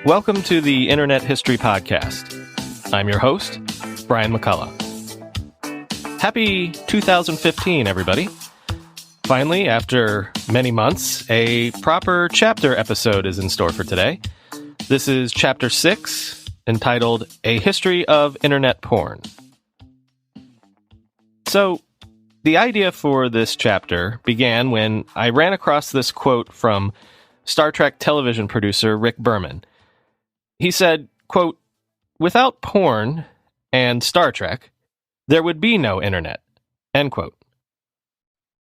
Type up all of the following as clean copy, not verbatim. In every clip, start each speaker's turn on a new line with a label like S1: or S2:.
S1: Welcome to the Internet History Podcast. I'm your host, Brian McCullough. Happy 2015, everybody. Finally, after many months, a proper chapter episode is in store for today. This is Chapter 6, entitled A History of Internet Porn. So, the idea for this chapter began when I ran across this quote from Star Trek television producer Rick Berman. He said, quote, "Without porn and Star Trek, there would be no internet," end quote.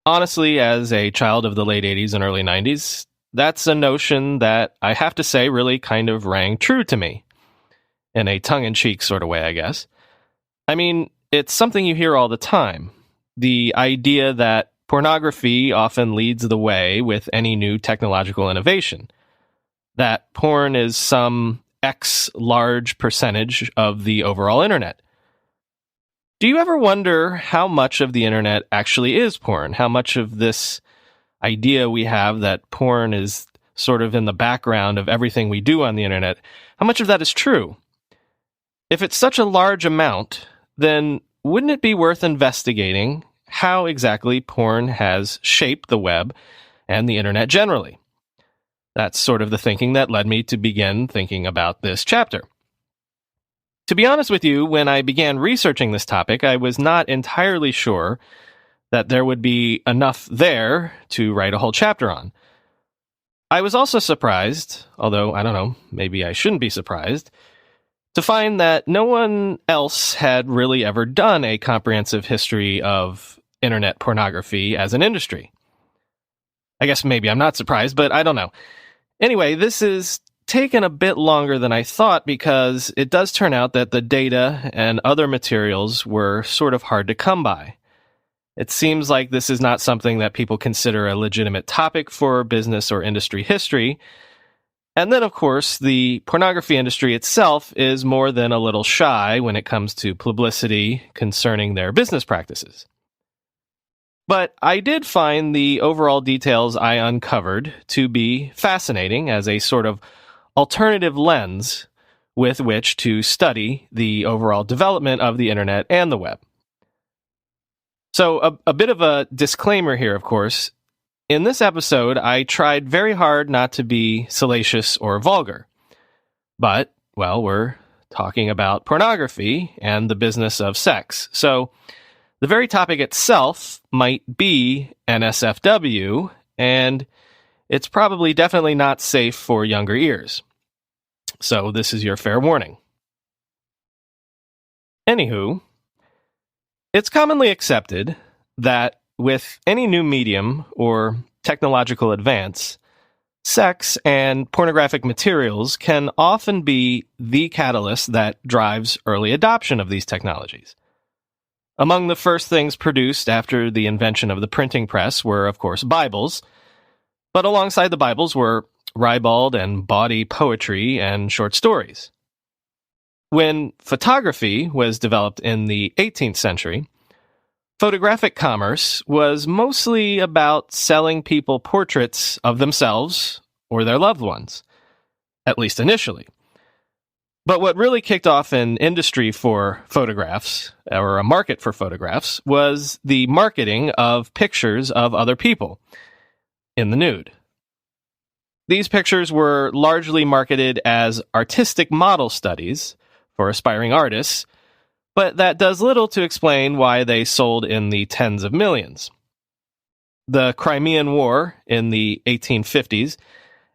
S1: Honestly, as a child of the late 80s and early 90s, that's a notion that I have to say really kind of rang true to me. In a tongue-in-cheek sort of way, I guess. I mean, it's something you hear all the time. The idea that pornography often leads the way with any new technological innovation. That porn is some X large percentage of the overall internet. Do you ever wonder how much of the internet actually is porn? How much of this idea we have that porn is sort of in the background of everything we do on the internet, how much of that is true? If it's such a large amount, then wouldn't it be worth investigating how exactly porn has shaped the web and the internet generally? That's sort of the thinking that led me to begin thinking about this chapter. To be honest with you, when I began researching this topic, I was not entirely sure that there would be enough there to write a whole chapter on. I was also surprised, although I don't know, maybe I shouldn't be surprised, to find that no one else had really ever done a comprehensive history of internet pornography as an industry. I guess maybe I'm not surprised, but I don't know. Anyway, this is taken a bit longer than I thought because it does turn out that the data and other materials were sort of hard to come by. It seems like this is not something that people consider a legitimate topic for business or industry history. And then, of course, the pornography industry itself is more than a little shy when it comes to publicity concerning their business practices. But I did find the overall details I uncovered to be fascinating as a sort of alternative lens with which to study the overall development of the internet and the web. So a bit of a disclaimer here, of course. In this episode, I tried very hard not to be salacious or vulgar. But, well, we're talking about pornography and the business of sex. So the very topic itself might be NSFW, and it's probably definitely not safe for younger ears. So this is your fair warning. Anywho, it's commonly accepted that with any new medium or technological advance, sex and pornographic materials can often be the catalyst that drives early adoption of these technologies. Among the first things produced after the invention of the printing press were, of course, Bibles, but alongside the Bibles were ribald and bawdy poetry and short stories. When photography was developed in the 18th century, photographic commerce was mostly about selling people portraits of themselves or their loved ones, at least initially. But what really kicked off an industry for photographs, or a market for photographs, was the marketing of pictures of other people in the nude. These pictures were largely marketed as artistic model studies for aspiring artists, but that does little to explain why they sold in the tens of millions. The Crimean War in the 1850s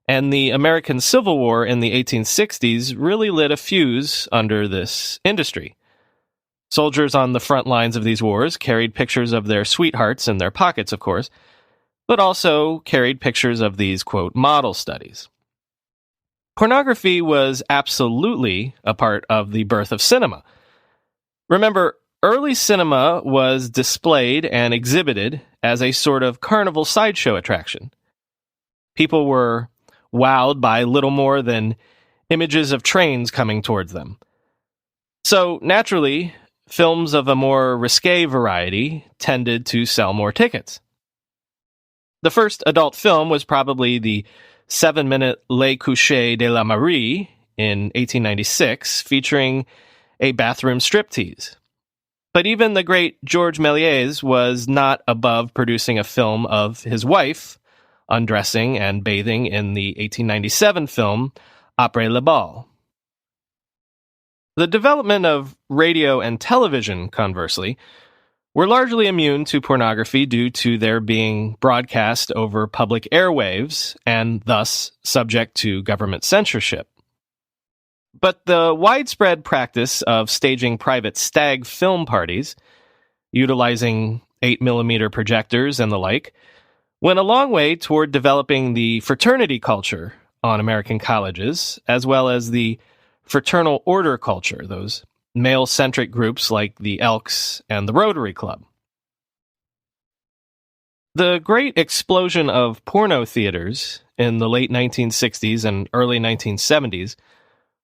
S1: and the American Civil War in the 1860s really lit a fuse under this industry. Soldiers on the front lines of these wars carried pictures of their sweethearts in their pockets, of course, but also carried pictures of these, quote, model studies. Pornography was absolutely a part of the birth of cinema. Remember, early cinema was displayed and exhibited as a sort of carnival sideshow attraction. People were wowed by little more than images of trains coming towards them. So, naturally, films of a more risque variety tended to sell more tickets. The first adult film was probably the 7-minute Les Couchers de la Marie in 1896, featuring a bathroom striptease. But even the great Georges Méliès was not above producing a film of his wife undressing and bathing in the 1897 film Après le bal. The development of radio and television, conversely, were largely immune to pornography due to their being broadcast over public airwaves and thus subject to government censorship. But the widespread practice of staging private stag film parties, utilizing 8mm projectors and the like, went a long way toward developing the fraternity culture on American colleges, as well as the fraternal order culture, those male-centric groups like the Elks and the Rotary Club. The great explosion of porno theaters in the late 1960s and early 1970s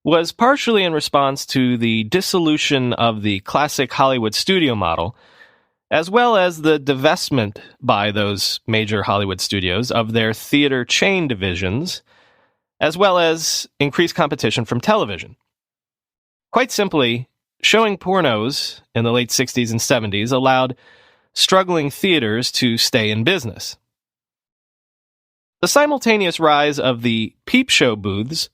S1: was partially in response to the dissolution of the classic Hollywood studio model, as well as the divestment by those major Hollywood studios of their theater chain divisions, as well as increased competition from television. Quite simply, showing pornos in the late 60s and 70s allowed struggling theaters to stay in business. The simultaneous rise of the peep show booths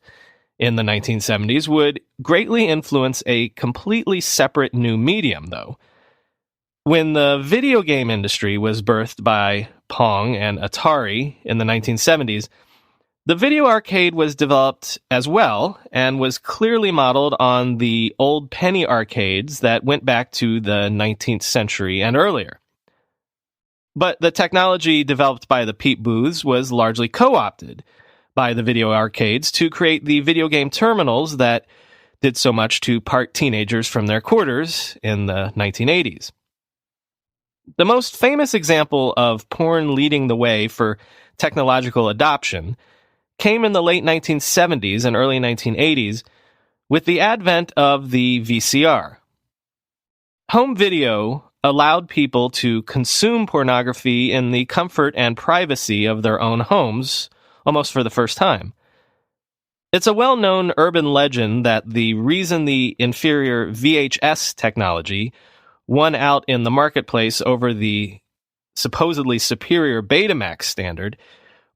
S1: in the 1970s would greatly influence a completely separate new medium, though. When the video game industry was birthed by Pong and Atari in the 1970s, the video arcade was developed as well and was clearly modeled on the old penny arcades that went back to the 19th century and earlier. But the technology developed by the peep booths was largely co-opted by the video arcades to create the video game terminals that did so much to part teenagers from their quarters in the 1980s. The most famous example of porn leading the way for technological adoption came in the late 1970s and early 1980s with the advent of the VCR. Home video allowed people to consume pornography in the comfort and privacy of their own homes almost for the first time. It's a well-known urban legend that the reason the inferior VHS technology won out in the marketplace over the supposedly superior Betamax standard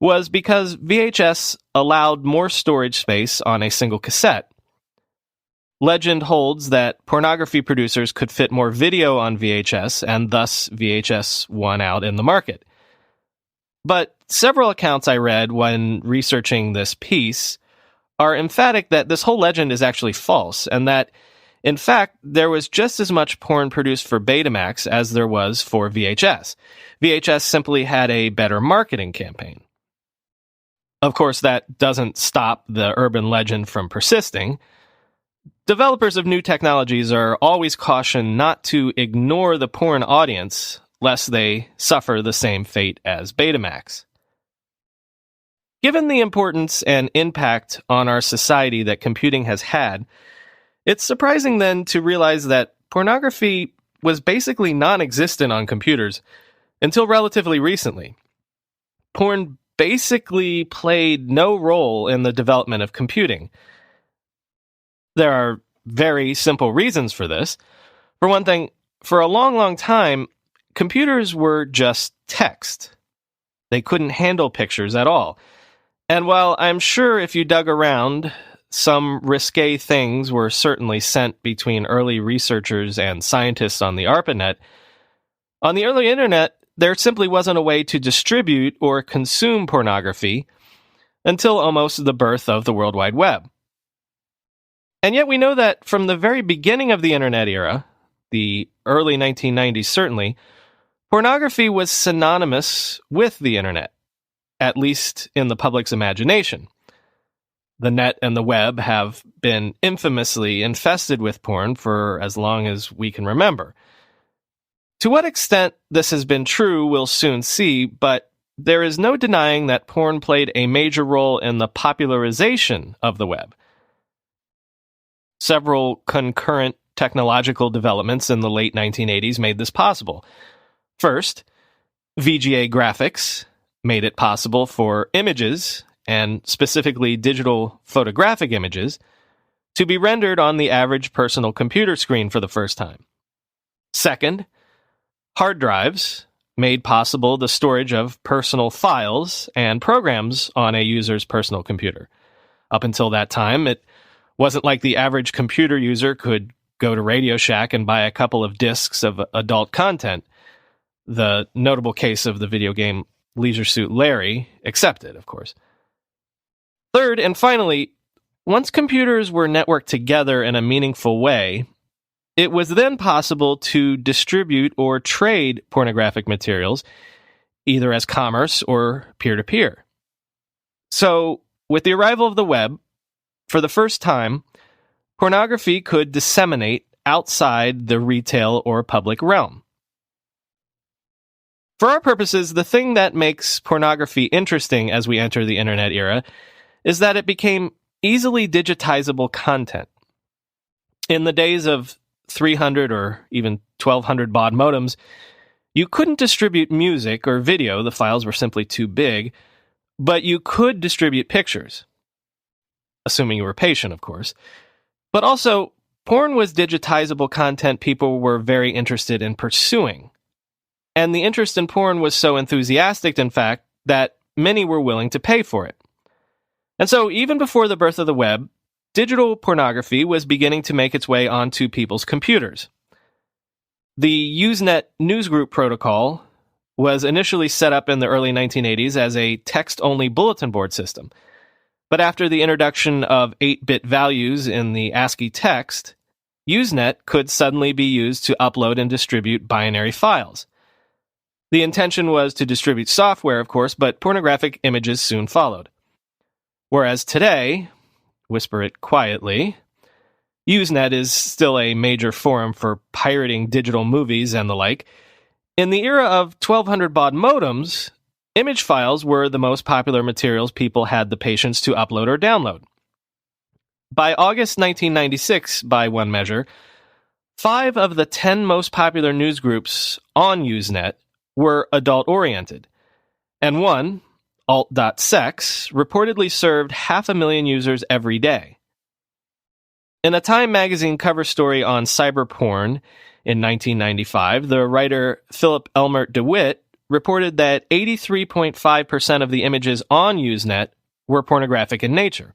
S1: was because VHS allowed more storage space on a single cassette. Legend holds that pornography producers could fit more video on VHS, and thus VHS won out in the market. But several accounts I read when researching this piece are emphatic that this whole legend is actually false, and that, in fact, there was just as much porn produced for Betamax as there was for VHS. VHS simply had a better marketing campaign. Of course, that doesn't stop the urban legend from persisting. Developers of new technologies are always cautioned not to ignore the porn audience, lest they suffer the same fate as Betamax. Given the importance and impact on our society that computing has had, it's surprising then to realize that pornography was basically non-existent on computers until relatively recently. Porn basically played no role in the development of computing. There are very simple reasons for this. For one thing, for a long, long time, computers were just text. They couldn't handle pictures at all. And while I'm sure if you dug around, some risque things were certainly sent between early researchers and scientists on the ARPANET, on the early internet, there simply wasn't a way to distribute or consume pornography until almost the birth of the World Wide Web. And yet we know that from the very beginning of the internet era, the early 1990s certainly, pornography was synonymous with the internet, at least in the public's imagination. The net and the web have been infamously infested with porn for as long as we can remember. To what extent this has been true, we'll soon see, but there is no denying that porn played a major role in the popularization of the web. Several concurrent technological developments in the late 1980s made this possible. First, VGA graphics made it possible for images, and specifically digital photographic images, to be rendered on the average personal computer screen for the first time. Second, hard drives made possible the storage of personal files and programs on a user's personal computer. Up until that time, it wasn't like the average computer user could go to Radio Shack and buy a couple of discs of adult content, the notable case of the video game Leisure Suit Larry accepted, of course. Third, and finally, once computers were networked together in a meaningful way, it was then possible to distribute or trade pornographic materials, either as commerce or peer-to-peer. So, with the arrival of the web, for the first time, pornography could disseminate outside the retail or public realm. For our purposes, the thing that makes pornography interesting as we enter the internet era is that it became easily digitizable content. In the days of 300 or even 1200 baud modems, you couldn't distribute music or video, the files were simply too big, but you could distribute pictures. Assuming you were patient, of course. But also, porn was digitizable content people were very interested in pursuing. And the interest in porn was so enthusiastic, in fact, that many were willing to pay for it. And so, even before the birth of the web, digital pornography was beginning to make its way onto people's computers. The Usenet newsgroup protocol was initially set up in the early 1980s as a text-only bulletin board system. But after the introduction of 8-bit values in the ASCII text, Usenet could suddenly be used to upload and distribute binary files. The intention was to distribute software, of course, but pornographic images soon followed. Whereas today, whisper it quietly, Usenet is still a major forum for pirating digital movies and the like. In the era of 1200 baud modems, image files were the most popular materials people had the patience to upload or download. By August 1996, by one measure, 5 of the 10 most popular news groups on Usenet were adult-oriented, and one, alt.sex, reportedly served 500,000 users every day. In a Time magazine cover story on cyber porn in 1995, the writer Philip Elmert DeWitt reported that 83.5% of the images on Usenet were pornographic in nature.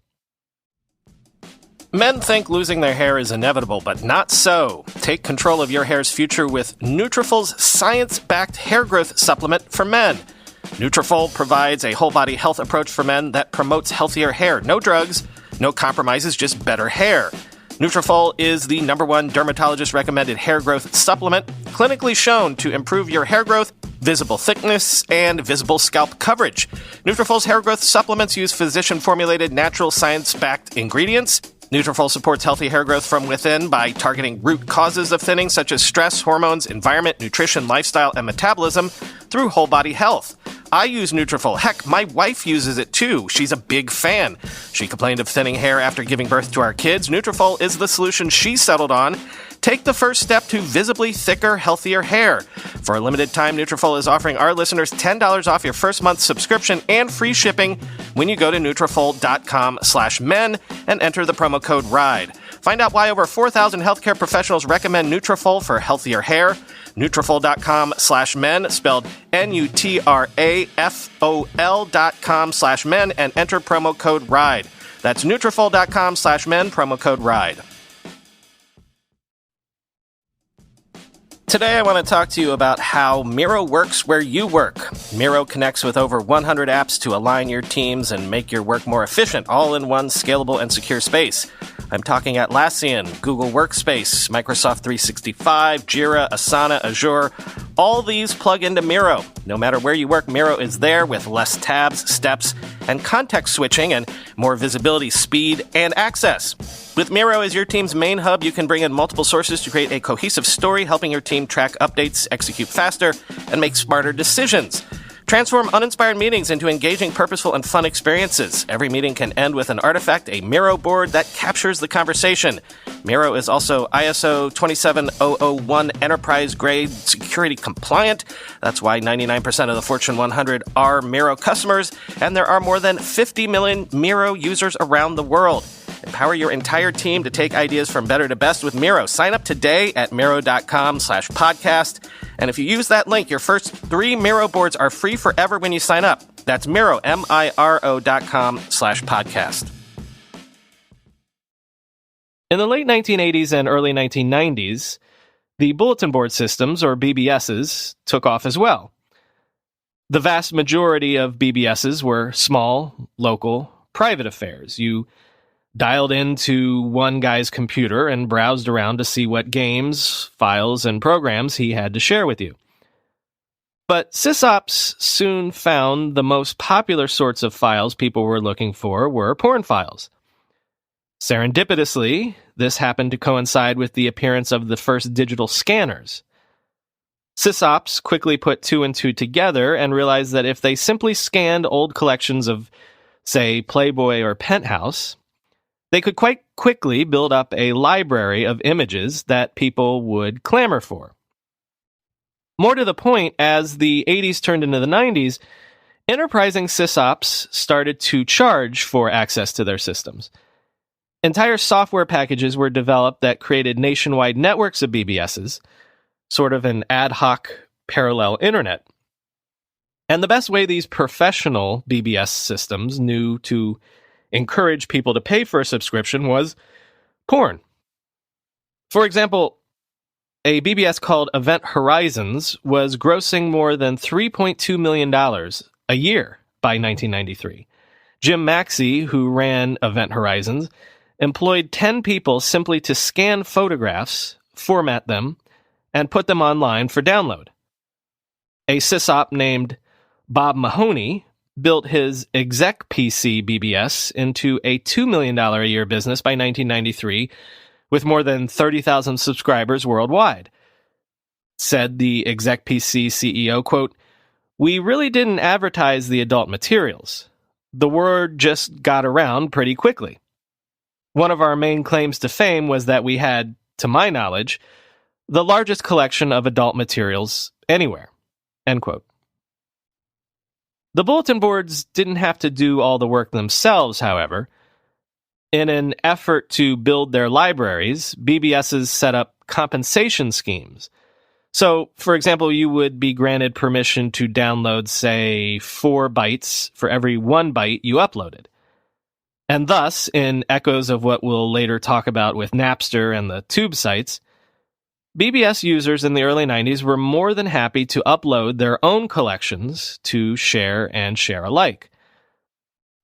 S1: Men think losing their hair is inevitable, but not so. Take control of your hair's future with Nutrafol's science-backed hair growth supplement for men. Nutrafol provides a whole-body health approach for men that promotes healthier hair. No drugs, no compromises, just better hair. Nutrafol is the #1 dermatologist-recommended hair growth supplement, clinically shown to improve your hair growth, visible thickness, and visible scalp coverage. Nutrafol's hair growth supplements use physician-formulated, natural, science-backed ingredients. Nutrafol supports healthy hair growth from within by targeting root causes of thinning, such as stress, hormones, environment, nutrition, lifestyle, and metabolism, through whole-body health. I use Nutrafol. Heck, my wife uses it too. She's a big fan. She complained of thinning hair after giving birth to our kids. Nutrafol is the solution she settled on. Take the first step to visibly thicker, healthier hair. For a limited time, Nutrafol is offering our listeners $10 off your first month's subscription and free shipping when you go to Nutrafol.com/men and enter the promo code RIDE. Find out why over 4,000 healthcare professionals recommend Nutrafol for healthier hair. Nutrafol.com/men, spelled Nutrafol.com/men, and enter promo code RIDE. That's Nutrafol.com/men, promo code RIDE. Today I want to talk to you about how Miro works where you work. Miro connects with over 100 apps to align your teams and make your work more efficient, all in one scalable and secure space. I'm talking Atlassian, Google Workspace, Microsoft 365, Jira, Asana, Azure, All these plug into Miro. No matter where you work, Miro is there with less tabs, steps, and context switching, and more visibility, speed, and access. With Miro as your team's main hub, you can bring in multiple sources to create a cohesive story, helping your team track updates, execute faster, and make smarter decisions. Transform uninspired meetings into engaging, purposeful, and fun experiences. Every meeting can end with an artifact, a Miro board that captures the conversation. Miro is also ISO 27001 enterprise-grade security compliant. That's why 99% of the Fortune 100 are Miro customers, and there are more than 50 million Miro users around the world. Empower your entire team to take ideas from better to best with Miro. Sign up today at Miro.com/podcast. And if you use that link, your first 3 Miro boards are free forever when you sign up. That's Miro, Miro.com/podcast. In the late 1980s and early 1990s, the bulletin board systems, or BBSs, took off as well. The vast majority of BBSs were small, local, private affairs. You dialed into one guy's computer and browsed around to see what games, files, and programs he had to share with you. But sysops soon found the most popular sorts of files people were looking for were porn files. Serendipitously, this happened to coincide with the appearance of the first digital scanners. Sysops quickly put 2 and 2 together and realized that if they simply scanned old collections of, say, Playboy or Penthouse, they could quite quickly build up a library of images that people would clamor for. More to the point, as the 80s turned into the 90s, enterprising sysops started to charge for access to their systems. Entire software packages were developed that created nationwide networks of BBSs, sort of an ad hoc parallel internet. And the best way these professional BBS systems knew to encourage people to pay for a subscription was porn. For example, a BBS called Event Horizons was grossing more than $3.2 million a year by 1993. Jim Maxey, who ran Event Horizons, employed 10 people simply to scan photographs, format them, and put them online for download. A sysop named Bob Mahoney built his exec PC BBS into a $2 million a year business by 1993 with more than 30,000 subscribers worldwide. Said the exec PC CEO, quote, "We really didn't advertise the adult materials. The word just got around pretty quickly. One of our main claims to fame was that we had, to my knowledge, the largest collection of adult materials anywhere." End quote. The bulletin boards didn't have to do all the work themselves, however. In an effort to build their libraries, BBSs set up compensation schemes. So, for example, you would be granted permission to download, say, 4 bytes for every 1 byte you uploaded. And thus, in echoes of what we'll later talk about with Napster and the tube sites, BBS users in the early 90s were more than happy to upload their own collections to share and share alike.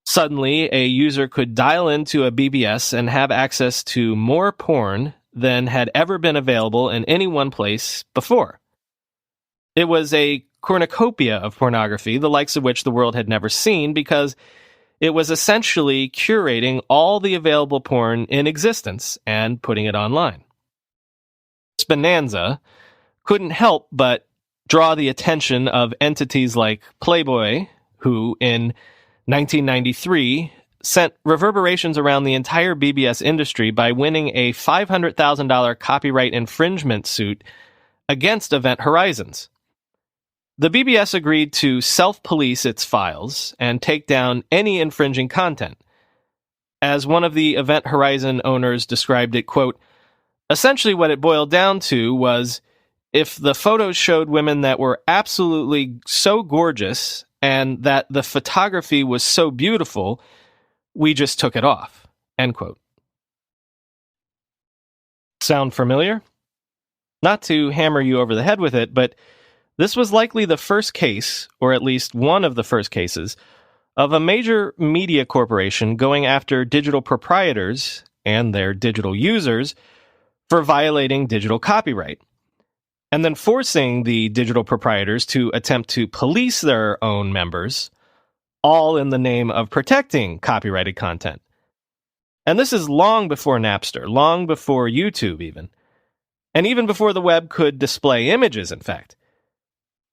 S1: Suddenly, a user could dial into a BBS and have access to more porn than had ever been available in any one place before. It was a cornucopia of pornography, the likes of which the world had never seen, because it was essentially curating all the available porn in existence and putting it online. This bonanza couldn't help but draw the attention of entities like Playboy, who in 1993 sent reverberations around the entire BBS industry by winning a $500,000 copyright infringement suit against Event Horizons. The BBS agreed to self-police its files and take down any infringing content. As one of the Event Horizon owners described it, quote, "Essentially what it boiled down to was if the photos showed women that were absolutely so gorgeous and that the photography was so beautiful, we just took it off." End quote. Sound familiar? Not to hammer you over the head with it, but this was likely the first case, or at least one of the first cases, of a major media corporation going after digital proprietors and their digital users for violating digital copyright. and then forcing the digital proprietors to attempt to police their own members, all in the name of protecting copyrighted content. And this is long before Napster, long before YouTube even, and even before the web could display images, in fact.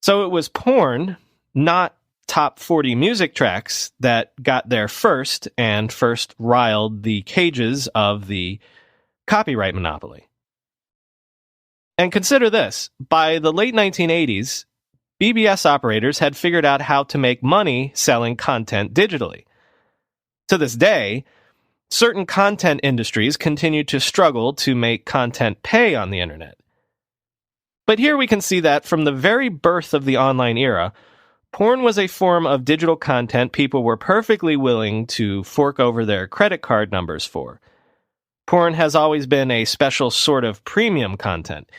S1: So it was porn, not top 40 music tracks, that got there first and first riled the cages of the copyright monopoly. And consider this, by the late 1980s, BBS operators had figured out how to make money selling content digitally. To this day, certain content industries continue to struggle to make content pay on the internet. But here we can see that from the very birth of the online era, porn was a form of digital content people were perfectly willing to fork over their credit card numbers for. Porn has always been a special sort of premium content.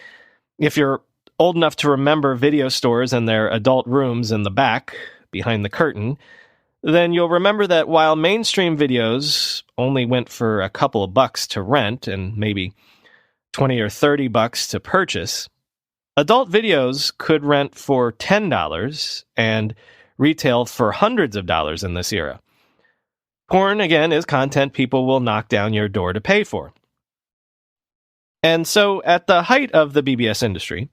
S1: If you're old enough to remember video stores and their adult rooms in the back, behind the curtain, then you'll remember that while mainstream videos only went for a couple of bucks to rent and maybe 20 or 30 bucks to purchase, adult videos could rent for $10 and retail for hundreds of dollars in this era. Porn, again, is content people will knock down your door to pay for. And so, at the height of the BBS industry,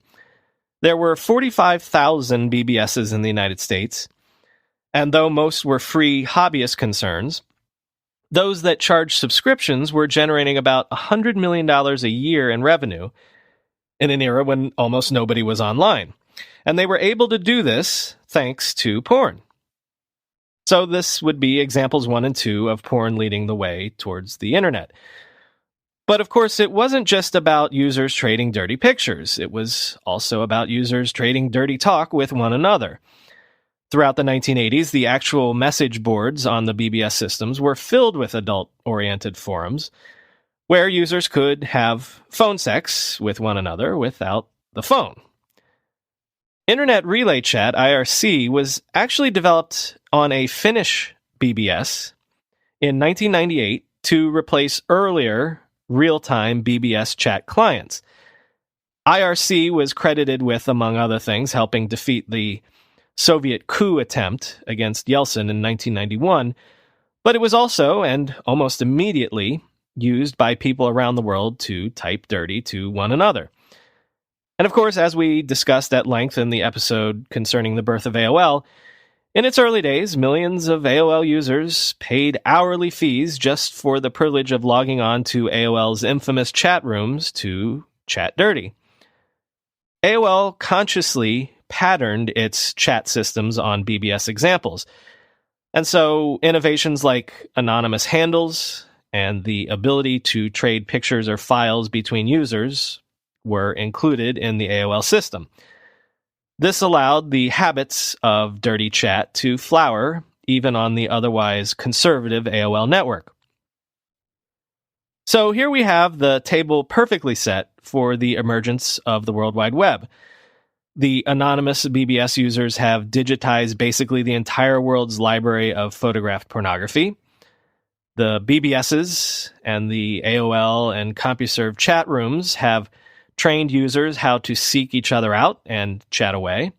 S1: there were 45,000 BBSs in the United States, and though most were free hobbyist concerns, those that charged subscriptions were generating about $100 million a year in revenue in an era when almost nobody was online. And they were able to do this thanks to porn. So this would be examples 1 and 2 of porn leading the way towards the internet. But of course, it wasn't just about users trading dirty pictures. It was also about users trading dirty talk with one another. Throughout the 1980s, the actual message boards on the BBS systems were filled with adult-oriented forums where users could have phone sex with one another without the phone. Internet Relay Chat, IRC, was actually developed on a Finnish BBS in 1998 to replace earlier real-time BBS chat clients. IRC was credited with, among other things, helping defeat the Soviet coup attempt against Yeltsin in 1991, but it was also, and almost immediately, used by people around the world to type dirty to one another. And of course, as we discussed at length in the episode concerning the birth of AOL, in its early days, millions of AOL users paid hourly fees just for the privilege of logging on to AOL's infamous chat rooms to chat dirty. AOL consciously patterned its chat systems on BBS examples. And so innovations like anonymous handles and the ability to trade pictures or files between users were included in the AOL system. This allowed the habits of dirty chat to flower even on the otherwise conservative AOL network. So here we have the table perfectly set for the emergence of the World Wide Web. The anonymous BBS users have digitized basically the entire world's library of photographed pornography. The BBSs and the AOL and CompuServe chat rooms have trained users how to seek each other out and chat away.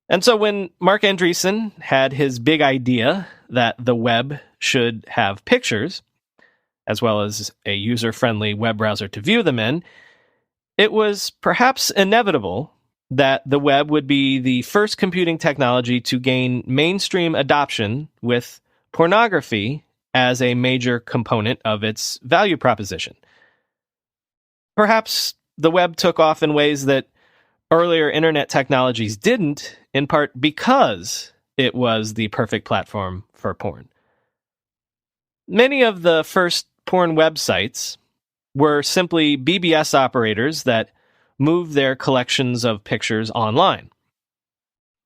S1: And so when Mark Andreessen had his big idea that the web should have pictures, as well as a user-friendly web browser to view them in, it was perhaps inevitable that the web would be the first computing technology to gain mainstream adoption with pornography as a major component of its value proposition. Perhaps the web took off in ways that earlier internet technologies didn't, in part because it was the perfect platform for porn. Many of the first porn websites were simply BBS operators that moved their collections of pictures online.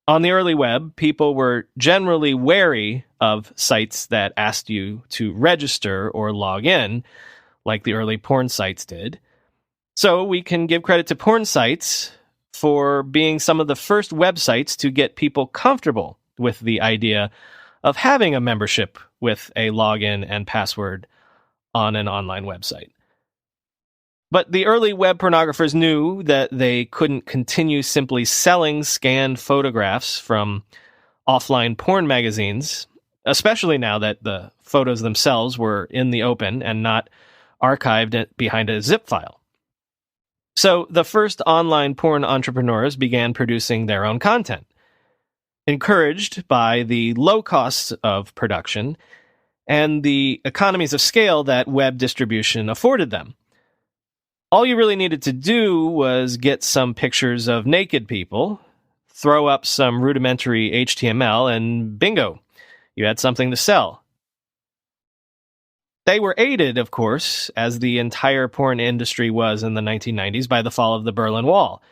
S1: On the early web, people were generally wary of sites that asked you to register or log in, like the early porn sites did. So we can give credit to porn sites for being some of the first websites to get people comfortable with the idea of having a membership with a login and password on an online website. But the early web pornographers knew that they couldn't continue simply selling scanned photographs from offline porn magazines, especially now that the photos themselves were in the open and not archived behind a zip file. So the first online porn entrepreneurs began producing their own content, encouraged by the low costs of production and the economies of scale that web distribution afforded them. All you really needed to do was get some pictures of naked people, throw up some rudimentary HTML, and bingo, you had something to sell. They were aided, of course, as the entire porn industry was in the 1990s, by the fall of the Berlin Wall.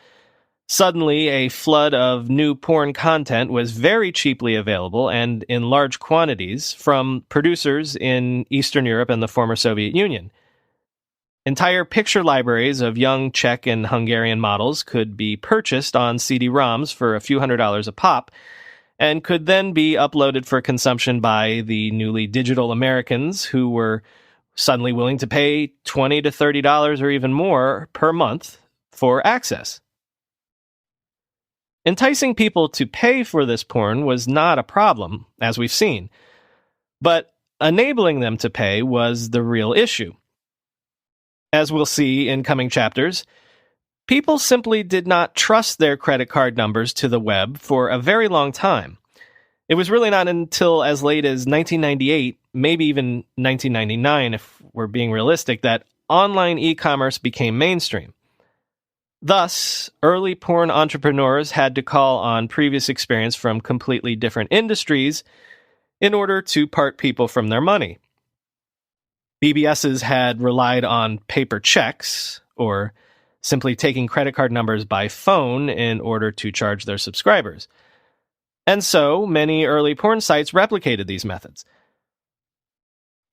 S1: Suddenly, a flood of new porn content was very cheaply available and in large quantities from producers in Eastern Europe and the former Soviet Union. Entire picture libraries of young Czech and Hungarian models could be purchased on CD-ROMs for a few $100s a pop, and could then be uploaded for consumption by the newly digital Americans who were suddenly willing to pay $20 to $30 or even more per month for access. Enticing people to pay for this porn was not a problem, as we've seen, but enabling them to pay was the real issue. As we'll see in coming chapters, people simply did not trust their credit card numbers to the web for a very long time. It was really not until as late as 1998, maybe even 1999 if we're being realistic, that online e-commerce became mainstream. Thus, early porn entrepreneurs had to call on previous experience from completely different industries in order to part people from their money. BBSs had relied on paper checks, or simply taking credit card numbers by phone in order to charge their subscribers. And so, many early porn sites replicated these methods.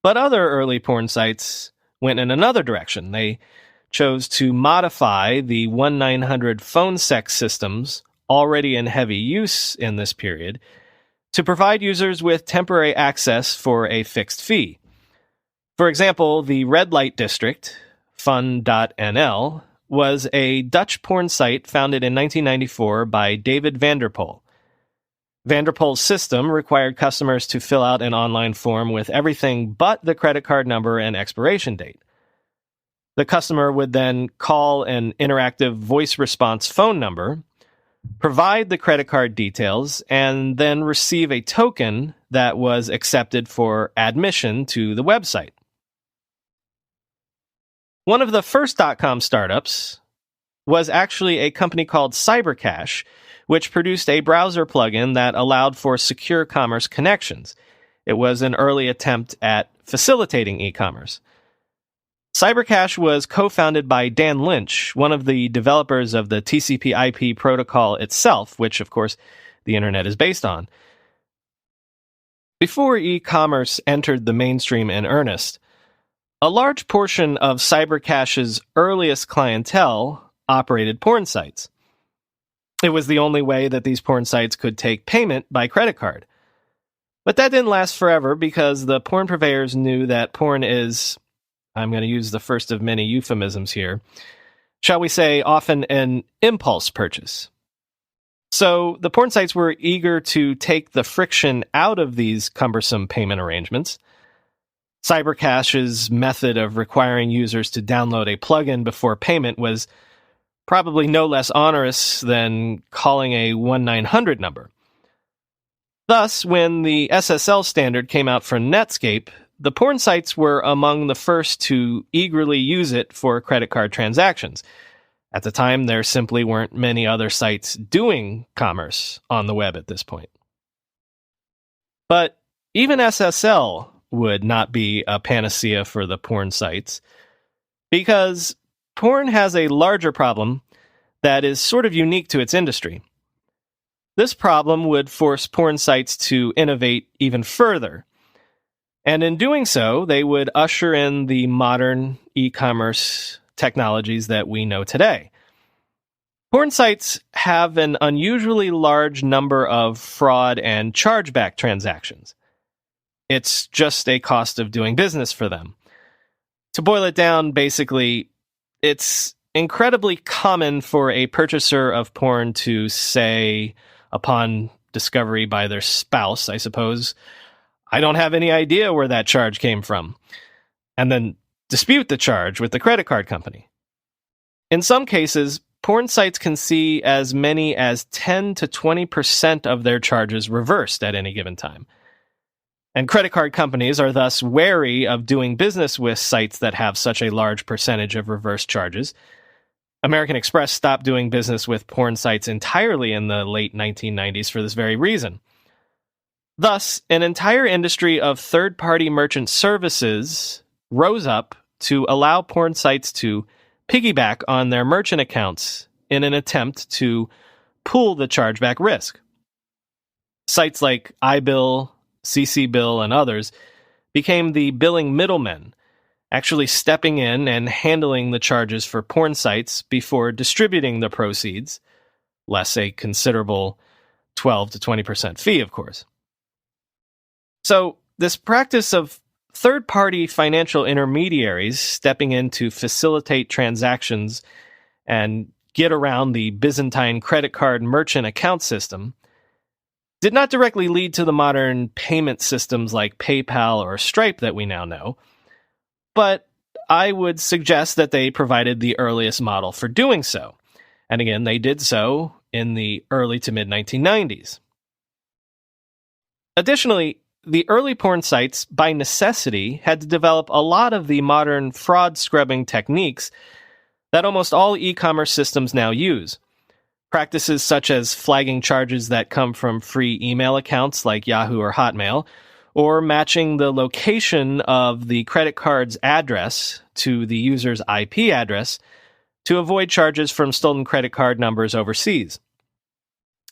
S1: But other early porn sites went in another direction. They chose to modify the 1-900 phone sex systems already in heavy use in this period to provide users with temporary access for a fixed fee. For example, the Red Light District, fun.nl, was a Dutch porn site founded in 1994 by David Vanderpoel. Vanderpoel's system required customers to fill out an online form with everything but the credit card number and expiration date. The customer would then call an interactive voice response phone number, provide the credit card details, and then receive a token that was accepted for admission to the website. One of the first .com startups was actually a company called Cybercash, which produced a browser plugin that allowed for secure commerce connections. It was an early attempt at facilitating e-commerce. Cybercash was co-founded by Dan Lynch, one of the developers of the TCP/IP protocol itself, which, of course, the internet is based on. Before e-commerce entered the mainstream in earnest, a large portion of Cybercash's earliest clientele operated porn sites. It was the only way that these porn sites could take payment by credit card. But that didn't last forever because the porn purveyors knew that porn is, I'm going to use the first of many euphemisms here, shall we say, often an impulse purchase. So the porn sites were eager to take the friction out of these cumbersome payment arrangements. Cybercash's method of requiring users to download a plugin before payment was probably no less onerous than calling a 1-900 number. Thus, when the SSL standard came out for Netscape, the porn sites were among the first to eagerly use it for credit card transactions. At the time, there simply weren't many other sites doing commerce on the web at this point. But even SSL would not be a panacea for the porn sites, because porn has a larger problem that is sort of unique to its industry. This problem would force porn sites to innovate even further. And in doing so, they would usher in the modern e-commerce technologies that we know today. Porn sites have an unusually large number of fraud and chargeback transactions. It's just a cost of doing business for them. To boil it down, basically, it's incredibly common for a purchaser of porn to say, upon discovery by their spouse, I suppose, "I don't have any idea where that charge came from," and then dispute the charge with the credit card company. In some cases, porn sites can see as many as 10 to 20% of their charges reversed at any given time. And credit card companies are thus wary of doing business with sites that have such a large percentage of reversed charges. American Express stopped doing business with porn sites entirely in the late 1990s for this very reason. Thus, an entire industry of third-party merchant services rose up to allow porn sites to piggyback on their merchant accounts in an attempt to pool the chargeback risk. Sites like iBill, CCbill, and others became the billing middlemen, actually stepping in and handling the charges for porn sites before distributing the proceeds, less a considerable 12 to 20% fee, of course. So, this practice of third-party financial intermediaries stepping in to facilitate transactions and get around the Byzantine credit card merchant account system did not directly lead to the modern payment systems like PayPal or Stripe that we now know, but I would suggest that they provided the earliest model for doing so. And again, they did so in the early to mid-1990s. Additionally, the early porn sites, by necessity, had to develop a lot of the modern fraud scrubbing techniques that almost all e-commerce systems now use. Practices such as flagging charges that come from free email accounts like Yahoo or Hotmail, or matching the location of the credit card's address to the user's IP address to avoid charges from stolen credit card numbers overseas.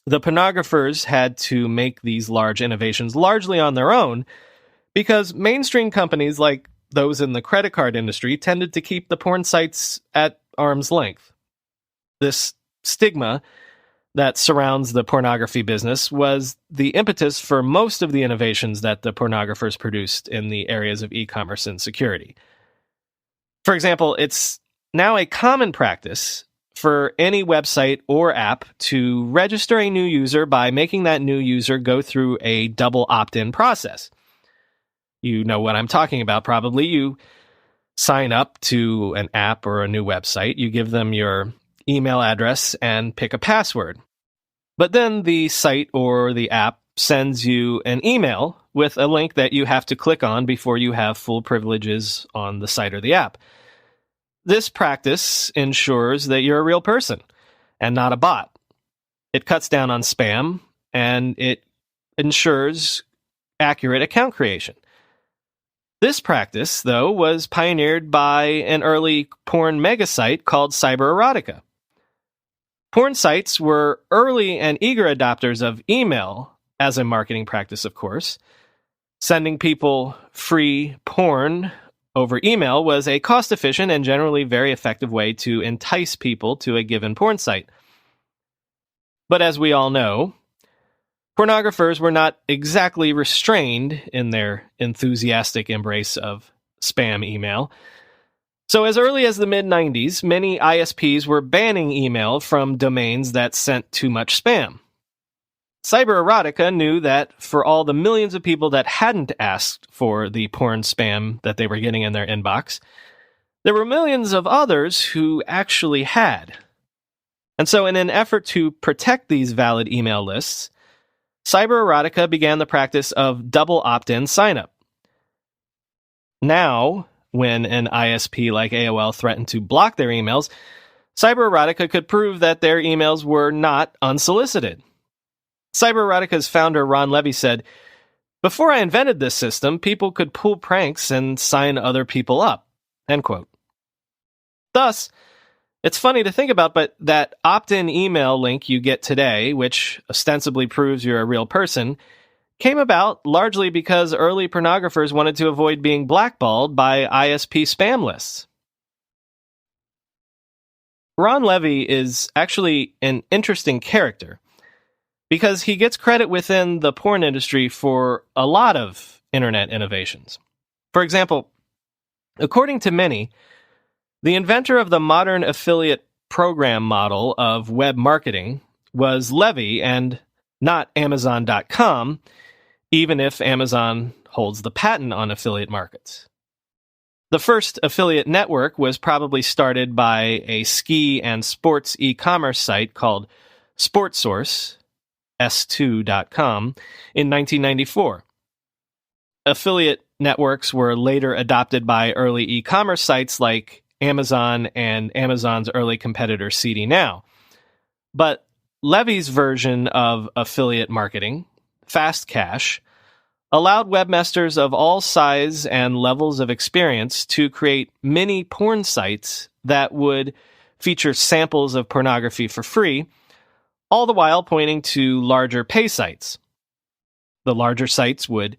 S1: The pornographers had to make these large innovations largely on their own because mainstream companies like those in the credit card industry tended to keep the porn sites at arm's length. This stigma that surrounds the pornography business was the impetus for most of the innovations that the pornographers produced in the areas of e-commerce and security. For example, it's now a common practice for any website or app to register a new user by making that new user go through a double opt-in process. You know what I'm talking about, probably. You sign up to an app or a new website, you give them your email address and pick a password. But then the site or the app sends you an email with a link that you have to click on before you have full privileges on the site or the app. This practice ensures that you're a real person and not a bot. It cuts down on spam, and it ensures accurate account creation. This practice, though, was pioneered by an early porn megasite called Cybererotica. Porn sites were early and eager adopters of email as a marketing practice, of course. Sending people free porn over email was a cost-efficient and generally very effective way to entice people to a given porn site. But as we all know, pornographers were not exactly restrained in their enthusiastic embrace of spam email. So as early as the mid-90s, many ISPs were banning email from domains that sent too much spam. Cybererotica knew that for all the millions of people that hadn't asked for the porn spam that they were getting in their inbox, there were millions of others who actually had. And so in an effort to protect these valid email lists, Cybererotica began the practice of double opt-in sign-up. Now, when an ISP like AOL threatened to block their emails, Cybererotica could prove that their emails were not unsolicited. Cybererotica's founder, Ron Levy, said, "Before I invented this system, people could pull pranks and sign other people up." End quote. Thus, it's funny to think about, but that opt-in email link you get today, which ostensibly proves you're a real person, came about largely because early pornographers wanted to avoid being blackballed by ISP spam lists. Ron Levy is actually an interesting character because he gets credit within the porn industry for a lot of internet innovations. For example, according to many, The inventor of the modern affiliate program model of web marketing was Levy and not Amazon.com, even if Amazon holds the patent on affiliate markets. The first affiliate network was probably started by a ski and sports e-commerce site called SportSource, S2.com, in 1994. Affiliate networks were later adopted by early e-commerce sites like Amazon and Amazon's early competitor CD Now. But Levy's version of affiliate marketing, Fast Cash, allowed webmasters of all size and levels of experience to create mini porn sites that would feature samples of pornography for free, all the while pointing to larger pay sites. The larger sites would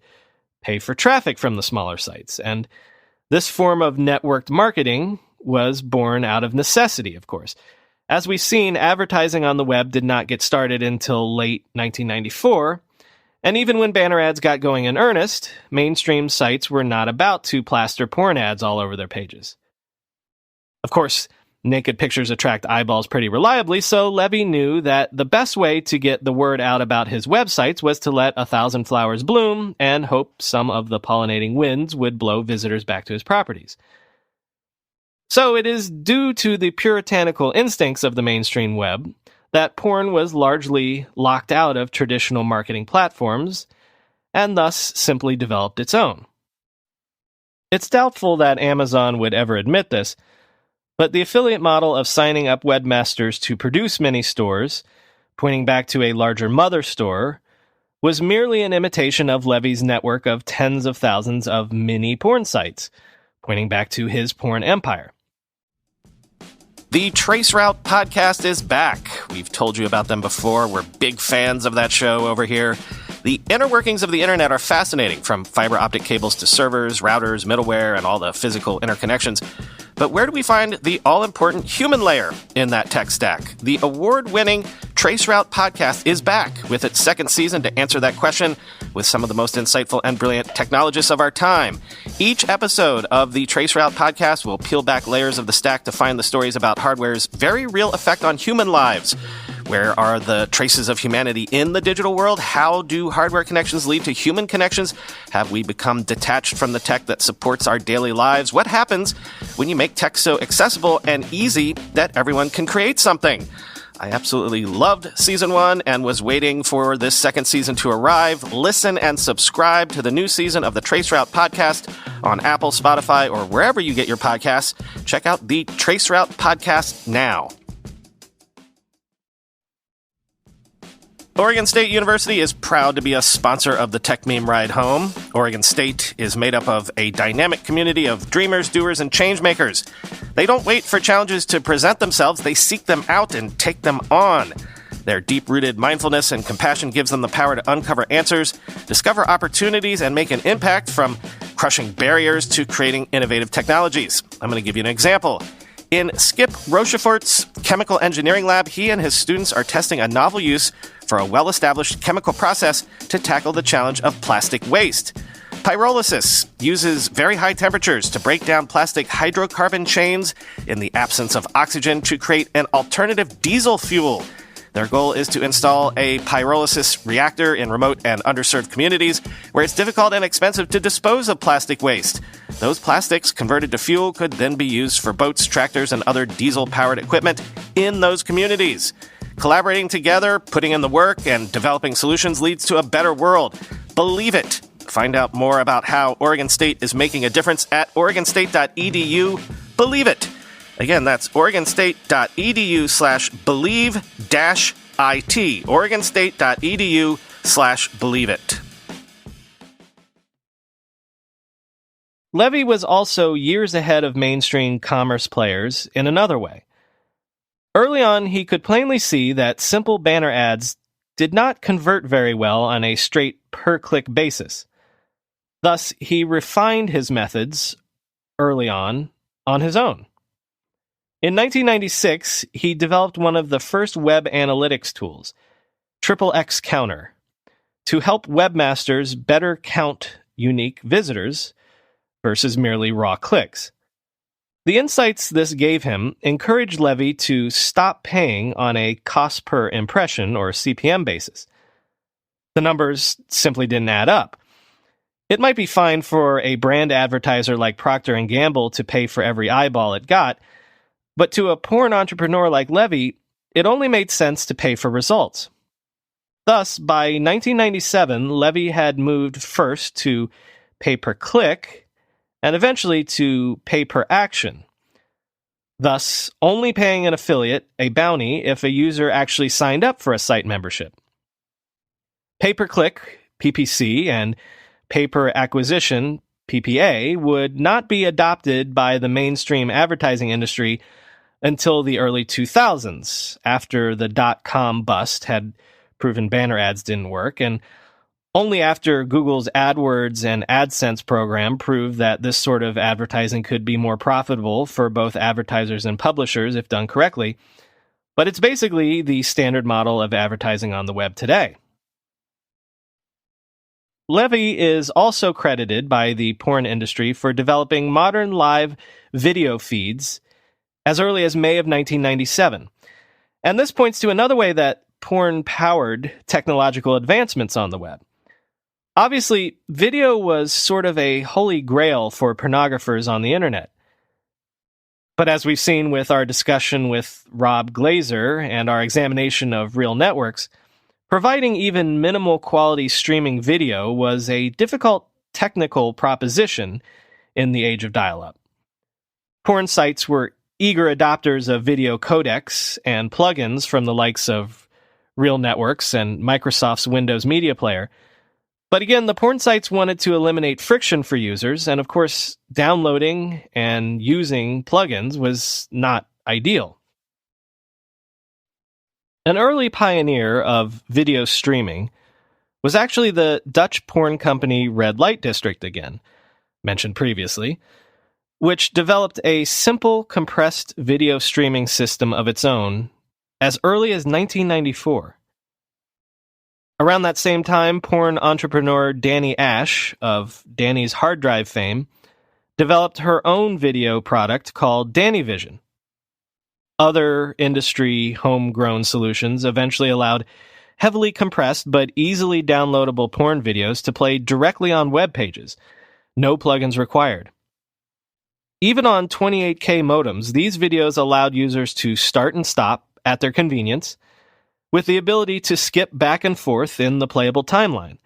S1: pay for traffic from the smaller sites, and this form of networked marketing was born out of necessity, of course. As we've seen, advertising on the web did not get started until late 1994, and even when banner ads got going in earnest, mainstream sites were not about to plaster porn ads all over their pages. Of course, naked pictures attract eyeballs pretty reliably, so Levy knew that the best way to get the word out about his websites was to let 1,000 flowers bloom and hope some of the pollinating winds would blow visitors back to his properties. So it is due to the puritanical instincts of the mainstream web that porn was largely locked out of traditional marketing platforms and thus simply developed its own. It's doubtful that Amazon would ever admit this, but the affiliate model of signing up webmasters to produce mini stores, pointing back to a larger mother store, was merely an imitation of Levy's network of tens of thousands of mini porn sites, pointing back to his porn empire.
S2: The Traceroute podcast is back. We've told you about them before. We're big fans of that show over here. The inner workings of the internet are fascinating, from fiber optic cables to servers, routers, middleware, and all the physical interconnections. But where do we find the all-important human layer in that tech stack? The award-winning Traceroute podcast is back with its second season to answer that question with some of the most insightful and brilliant technologists of our time. Each episode of the Traceroute podcast will peel back layers of the stack to find the stories about hardware's very real effect on human lives. Where are the traces of humanity in the digital world? How do hardware connections lead to human connections? Have we become detached from the tech that supports our daily lives? What happens when you make tech so accessible and easy that everyone can create something? I absolutely loved season 1 and was waiting for this second season to arrive. Listen and subscribe to the new season of the Traceroute podcast on Apple, Spotify, or wherever you get your podcasts. Check out the Traceroute podcast now. Oregon State University is proud to be a sponsor of the Techmeme Ride Home. Oregon State is made up of a dynamic community of dreamers, doers, and changemakers. They don't wait for challenges to present themselves, they seek them out and take them on. Their deep-rooted mindfulness and compassion gives them the power to uncover answers, discover opportunities, and make an impact, from crushing barriers to creating innovative technologies. I'm going to give you an example. In Skip Rochefort's chemical engineering lab, he and his students are testing a novel use for a well-established chemical process to tackle the challenge of plastic waste. Pyrolysis uses very high temperatures to break down plastic hydrocarbon chains in the absence of oxygen to create an alternative diesel fuel. Their goal is to install a pyrolysis reactor in remote and underserved communities where it's difficult and expensive to dispose of plastic waste. Those plastics converted to fuel could then be used for boats, tractors, and other diesel-powered equipment in those communities. Collaborating together, putting in the work, and developing solutions leads to a better world. Believe it. Find out more about how Oregon State is making a difference at oregonstate.edu. Believe it. Again, that's oregonstate.edu/believe-it. oregonstate.edu/believe-it.
S1: Levy was also years ahead of mainstream commerce players in another way. Early on, he could plainly see that simple banner ads did not convert very well on a straight per-click basis. Thus, he refined his methods early on his own. In 1996, he developed one of the first web analytics tools, XXX Counter, to help webmasters better count unique visitors versus merely raw clicks. The insights this gave him encouraged Levy to stop paying on a cost per impression or CPM basis. The numbers simply didn't add up. It might be fine for a brand advertiser like Procter & Gamble to pay for every eyeball it got, but to a porn entrepreneur like Levy, it only made sense to pay for results. Thus, by 1997, Levy had moved first to pay-per-click and eventually to pay-per-action, thus only paying an affiliate a bounty if a user actually signed up for a site membership. Pay-per-click, PPC, and pay-per-acquisition, PPA, would not be adopted by the mainstream advertising industry until the early 2000s, after the dot-com bust had proven banner ads didn't work, and only after Google's AdWords and AdSense program proved that this sort of advertising could be more profitable for both advertisers and publishers if done correctly. But it's basically the standard model of advertising on the web today. Levy is also credited by the porn industry for developing modern live video feeds as early as May of 1997. And this points to another way that porn powered technological advancements on the web. Obviously, video was sort of a holy grail for pornographers on the internet. But as we've seen with our discussion with Rob Glazer and our examination of real networks, providing even minimal quality streaming video was a difficult technical proposition in the age of dial-up. Porn sites were eager adopters of video codecs and plugins from the likes of Real Networks and Microsoft's Windows Media Player. But again, the porn sites wanted to eliminate friction for users, and of course, downloading and using plugins was not ideal. An early pioneer of video streaming was actually the Dutch porn company Red Light District again, mentioned previously, which developed a simple compressed video streaming system of its own as early as 1994. Around that same time, porn entrepreneur Danny Ash, of Danny's Hard Drive fame, developed her own video product called DannyVision. Other industry homegrown solutions eventually allowed heavily compressed but easily downloadable porn videos to play directly on web pages, no plugins required. Even on 28K modems, these videos allowed users to start and stop at their convenience, with the ability to skip back and forth in the playable timeline.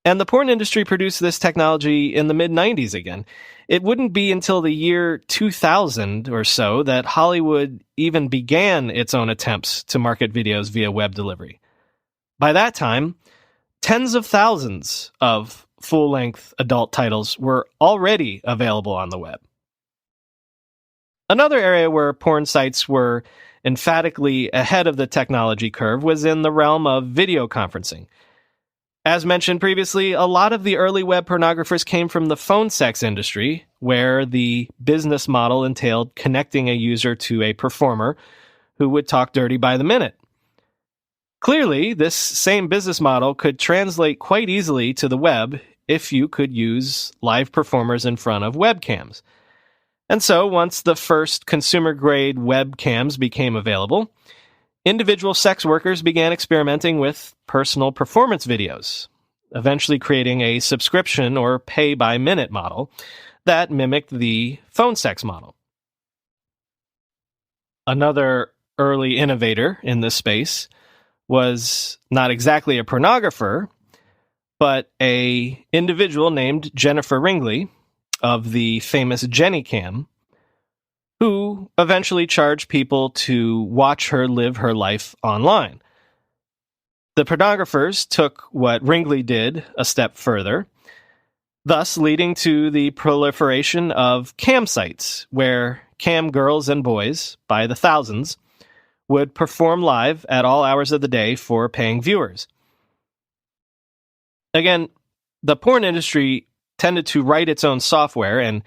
S1: And the porn industry produced this technology in the mid-90s again. It wouldn't be until the year 2000 or so that Hollywood even began its own attempts to market videos via web delivery. By that time, tens of thousands of full-length adult titles were already available on the web. Another area where porn sites were emphatically ahead of the technology curve was in the realm of video conferencing. As mentioned previously, a lot of the early web pornographers came from the phone sex industry, where the business model entailed connecting a user to a performer who would talk dirty by the minute. Clearly, this same business model could translate quite easily to the web if you could use live performers in front of webcams. And so, once the first consumer-grade webcams became available, individual sex workers began experimenting with personal performance videos, eventually creating a subscription or pay-by-minute model that mimicked the phone sex model. Another early innovator in this space was not exactly a pornographer, but an individual named Jennifer Ringley of the famous JennyCam, who eventually charged people to watch her live her life online. The pornographers took what Ringley did a step further, thus leading to the proliferation of cam sites, where cam girls and boys, by the thousands, would perform live at all hours of the day for paying viewers. Again, the porn industry tended to write its own software and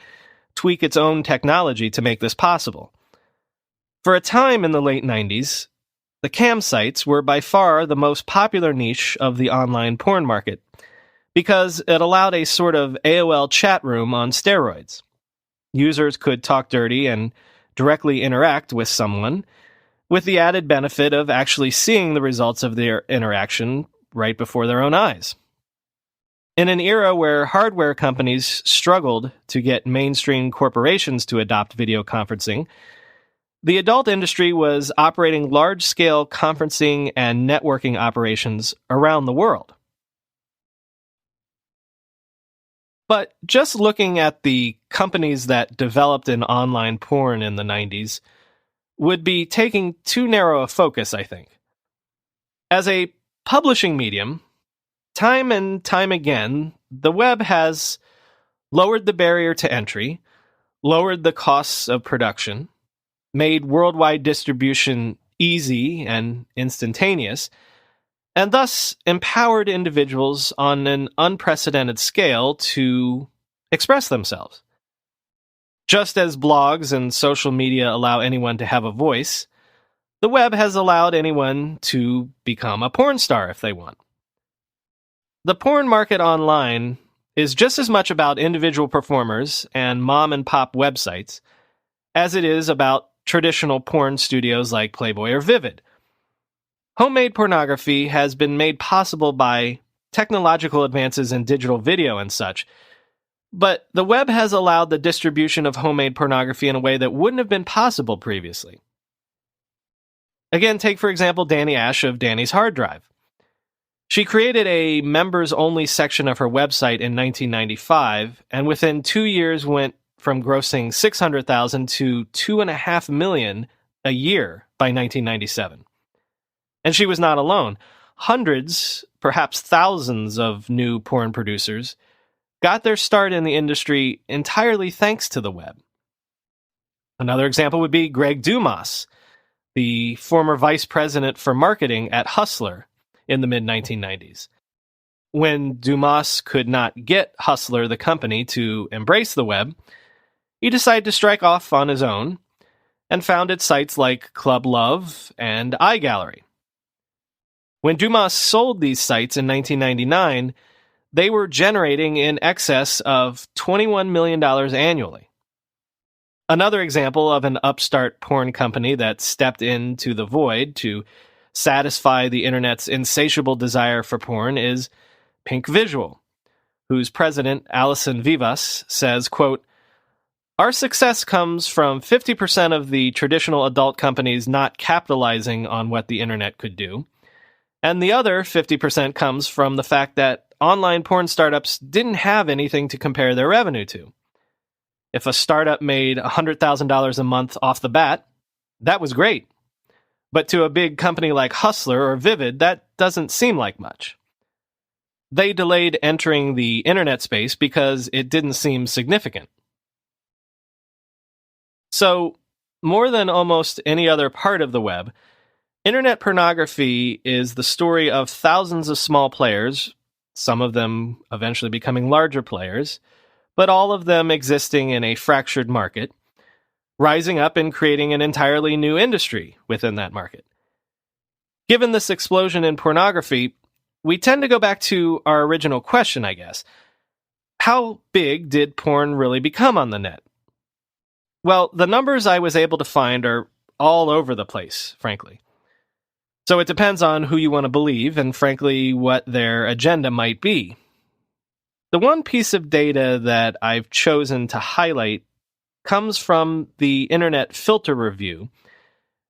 S1: tweak its own technology to make this possible. For a time in the late 90s, the cam sites were by far the most popular niche of the online porn market, because it allowed a sort of AOL chat room on steroids. Users could talk dirty and directly interact with someone, with the added benefit of actually seeing the results of their interaction right before their own eyes. In an era where hardware companies struggled to get mainstream corporations to adopt video conferencing, the adult industry was operating large-scale conferencing and networking operations around the world. But just looking at the companies that developed an online porn in the 90s would be taking too narrow a focus, I think. As a publishing medium, time and time again, the web has lowered the barrier to entry, lowered the costs of production, made worldwide distribution easy and instantaneous, and thus empowered individuals on an unprecedented scale to express themselves. Just as blogs and social media allow anyone to have a voice, the web has allowed anyone to become a porn star if they want. The porn market online is just as much about individual performers and mom-and-pop websites as it is about traditional porn studios like Playboy or Vivid. Homemade pornography has been made possible by technological advances in digital video and such, but the web has allowed the distribution of homemade pornography in a way that wouldn't have been possible previously. Again, take for example Danny Ash of Danny's Hard Drive. She created a members-only section of her website in 1995, and within 2 years went from grossing $600,000 to $2.5 million a year by 1997. And she was not alone. Hundreds, perhaps thousands of new porn producers got their start in the industry entirely thanks to the web. Another example would be Greg Dumas, the former vice president for marketing at Hustler in the mid-1990s. When Dumas could not get Hustler, the company, to embrace the web, he decided to strike off on his own and founded sites like Club Love and iGallery. When Dumas sold these sites in 1999, they were generating in excess of $21 million annually. Another example of an upstart porn company that stepped into the void to satisfy the internet's insatiable desire for porn is Pink Visual, whose president, Alison Vivas, says, quote, "Our success comes from 50% of the traditional adult companies not capitalizing on what the internet could do, and the other 50% comes from the fact that online porn startups didn't have anything to compare their revenue to. If a startup made $100,000 a month off the bat, that was great. But to a big company like Hustler or Vivid, that doesn't seem like much. They delayed entering the internet space because it didn't seem significant." So, more than almost any other part of the web, internet pornography is the story of thousands of small players, some of them eventually becoming larger players, but all of them existing in a fractured market, rising up and creating an entirely new industry within that market. Given this explosion in pornography, we tend to go back to our original question, I guess. How big did porn really become on the net? Well, the numbers I was able to find are all over the place, frankly. So it depends on who you want to believe and, frankly, what their agenda might be. The one piece of data that I've chosen to highlight comes from the Internet Filter Review,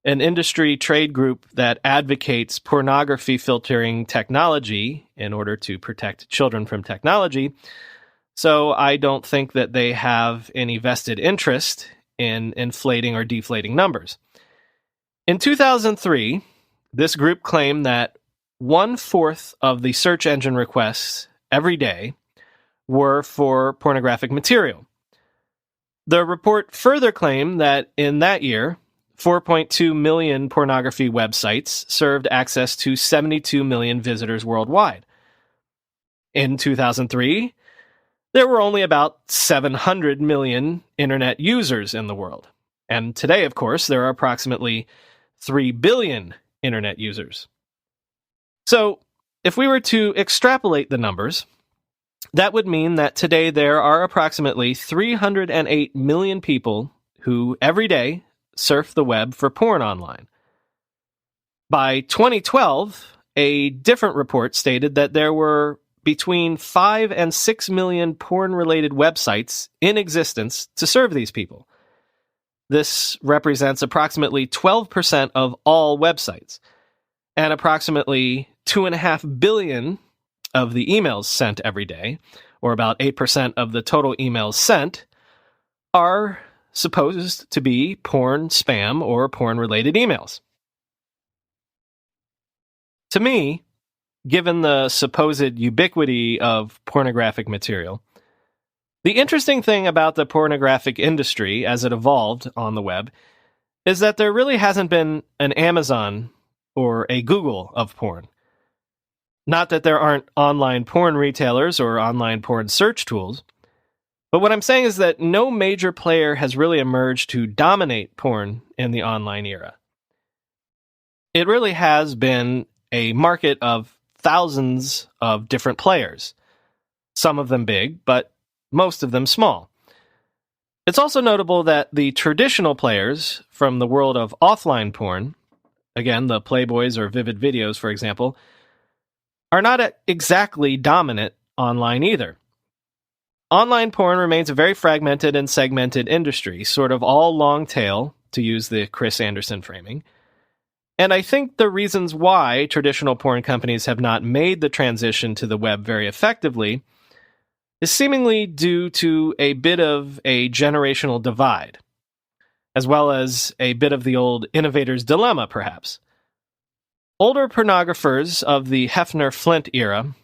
S1: an industry trade group that advocates pornography filtering technology in order to protect children from technology. So I don't think that they have any vested interest in inflating or deflating numbers. In 2003, this group claimed that 1/4 of the search engine requests every day were for pornographic material. The report further claimed that in that year, 4.2 million pornography websites served access to 72 million visitors worldwide. In 2003, there were only about 700 million internet users in the world. And today, of course, there are approximately 3 billion internet users. So, if we were to extrapolate the numbers, That would mean that today there are approximately 308 million people who every day surf the web for porn online. By 2012, a different report stated that there were between 5 and 6 million porn-related websites in existence to serve these people. This represents approximately 12% of all websites, and approximately 2.5 billion of the emails sent every day, or about 8% of the total emails sent, are supposed to be porn, spam, or porn-related emails. To me, given the supposed ubiquity of pornographic material, the interesting thing about the pornographic industry as it evolved on the web is that there really hasn't been an Amazon or a Google of porn. Not that there aren't online porn retailers or online porn search tools, but what I'm saying is that no major player has really emerged to dominate porn in the online era. It really has been a market of thousands of different players, some of them big, but most of them small. It's also notable that the traditional players from the world of offline porn, again, the Playboys or Vivid Videos, for example, are not exactly dominant online either. Online porn remains a very fragmented and segmented industry, sort of all long tail, to use the Chris Anderson framing. And I think the reasons why traditional porn companies have not made the transition to the web very effectively is seemingly due to a bit of a generational divide, as well as a bit of the old innovator's dilemma, perhaps. Older pornographers of the Hefner-Flint era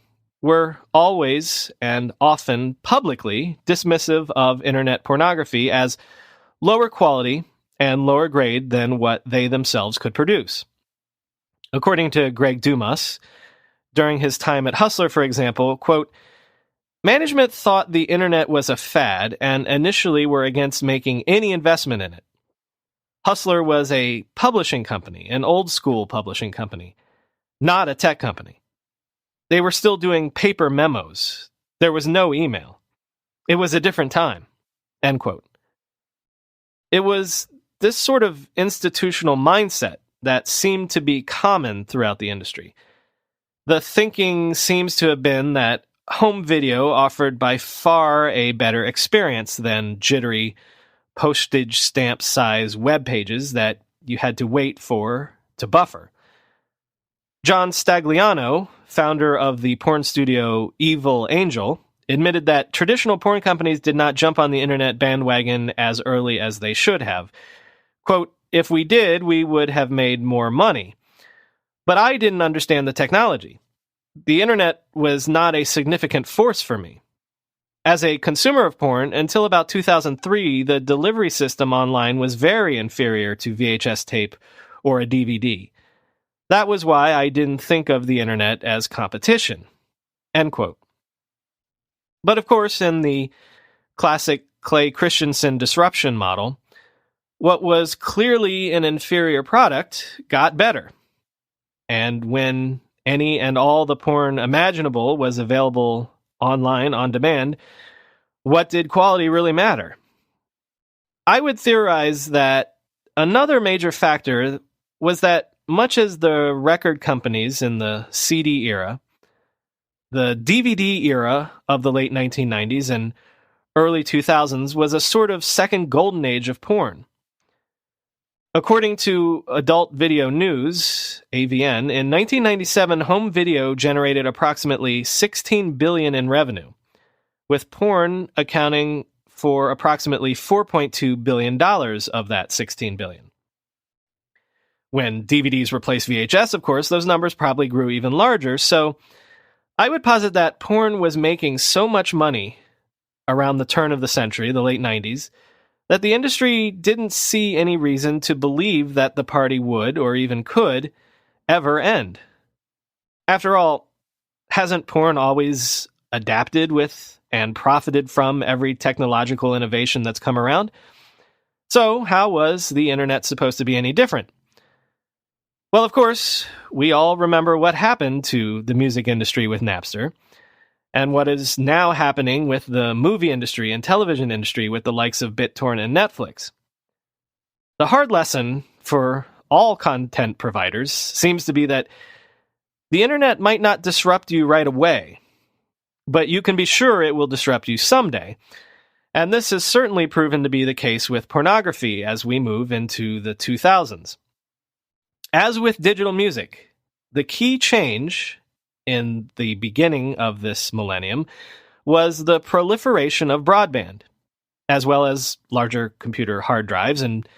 S1: were always and often publicly dismissive of internet pornography as lower quality and lower grade than what they themselves could produce. According to Greg Dumas, during his time at Hustler, for example, quote, "Management thought the internet was a fad and initially were against making any investment in it. Hustler was a publishing company, an old-school publishing company, not a tech company. They were still doing paper memos. There was no email. It was a different time." End quote. It was this sort of institutional mindset that seemed to be common throughout the industry. The thinking seems to have been that home video offered by far a better experience than jittery, postage stamp size web pages that you had to wait for to buffer. John Stagliano, founder of the porn studio Evil Angel, admitted that traditional porn companies did not jump on the internet bandwagon as early as they should have. Quote, "If we did, we would have made more money. But I didn't understand the technology. The internet was not a significant force for me. As a consumer of porn, until about 2003, the delivery system online was very inferior to VHS tape or a DVD. That was why I didn't think of the internet as competition." End quote. But of course, in the classic Clay Christensen disruption model, what was clearly an inferior product got better. And when any and all the porn imaginable was available online on demand, what did quality really matter? I would theorize that another major factor was that much as the record companies in the CD era, the DVD era of the late 1990s and early 2000s was a sort of second golden age of porn. According to Adult Video News, AVN, in 1997, home video generated approximately $16 billion in revenue, with porn accounting for approximately $4.2 billion of that $16 billion. When DVDs replaced VHS, of course, those numbers probably grew even larger, so I would posit that porn was making so much money around the turn of the century, the late 90s, that the industry didn't see any reason to believe that the party would, or even could, ever end. After all, hasn't porn always adapted with and profited from every technological innovation that's come around? So how was the internet supposed to be any different? Well, of course, we all remember what happened to the music industry with Napster, and what is now happening with the movie industry and television industry with the likes of BitTorrent and Netflix. The hard lesson for all content providers seems to be that the internet might not disrupt you right away, but you can be sure it will disrupt you someday. And this has certainly proven to be the case with pornography as we move into the 2000s. As with digital music, the key change in the beginning of this millennium was the proliferation of broadband, as well as larger computer hard drives and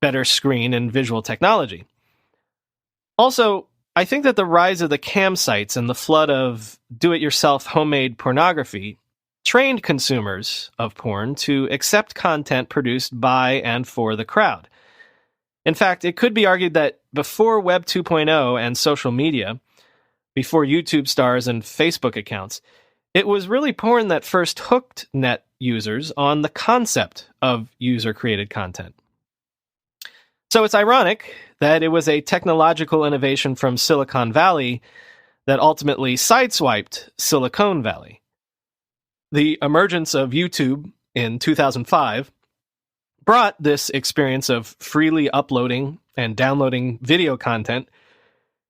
S1: better screen and visual technology. Also, I think that the rise of the cam sites and the flood of do-it-yourself homemade pornography trained consumers of porn to accept content produced by and for the crowd. In fact, it could be argued that before Web 2.0 and social media, before YouTube stars and Facebook accounts, it was really porn that first hooked net users on the concept of user-created content. So it's ironic that it was a technological innovation from Silicon Valley that ultimately sideswiped Silicon Valley. The emergence of YouTube in 2005 brought this experience of freely uploading and downloading video content,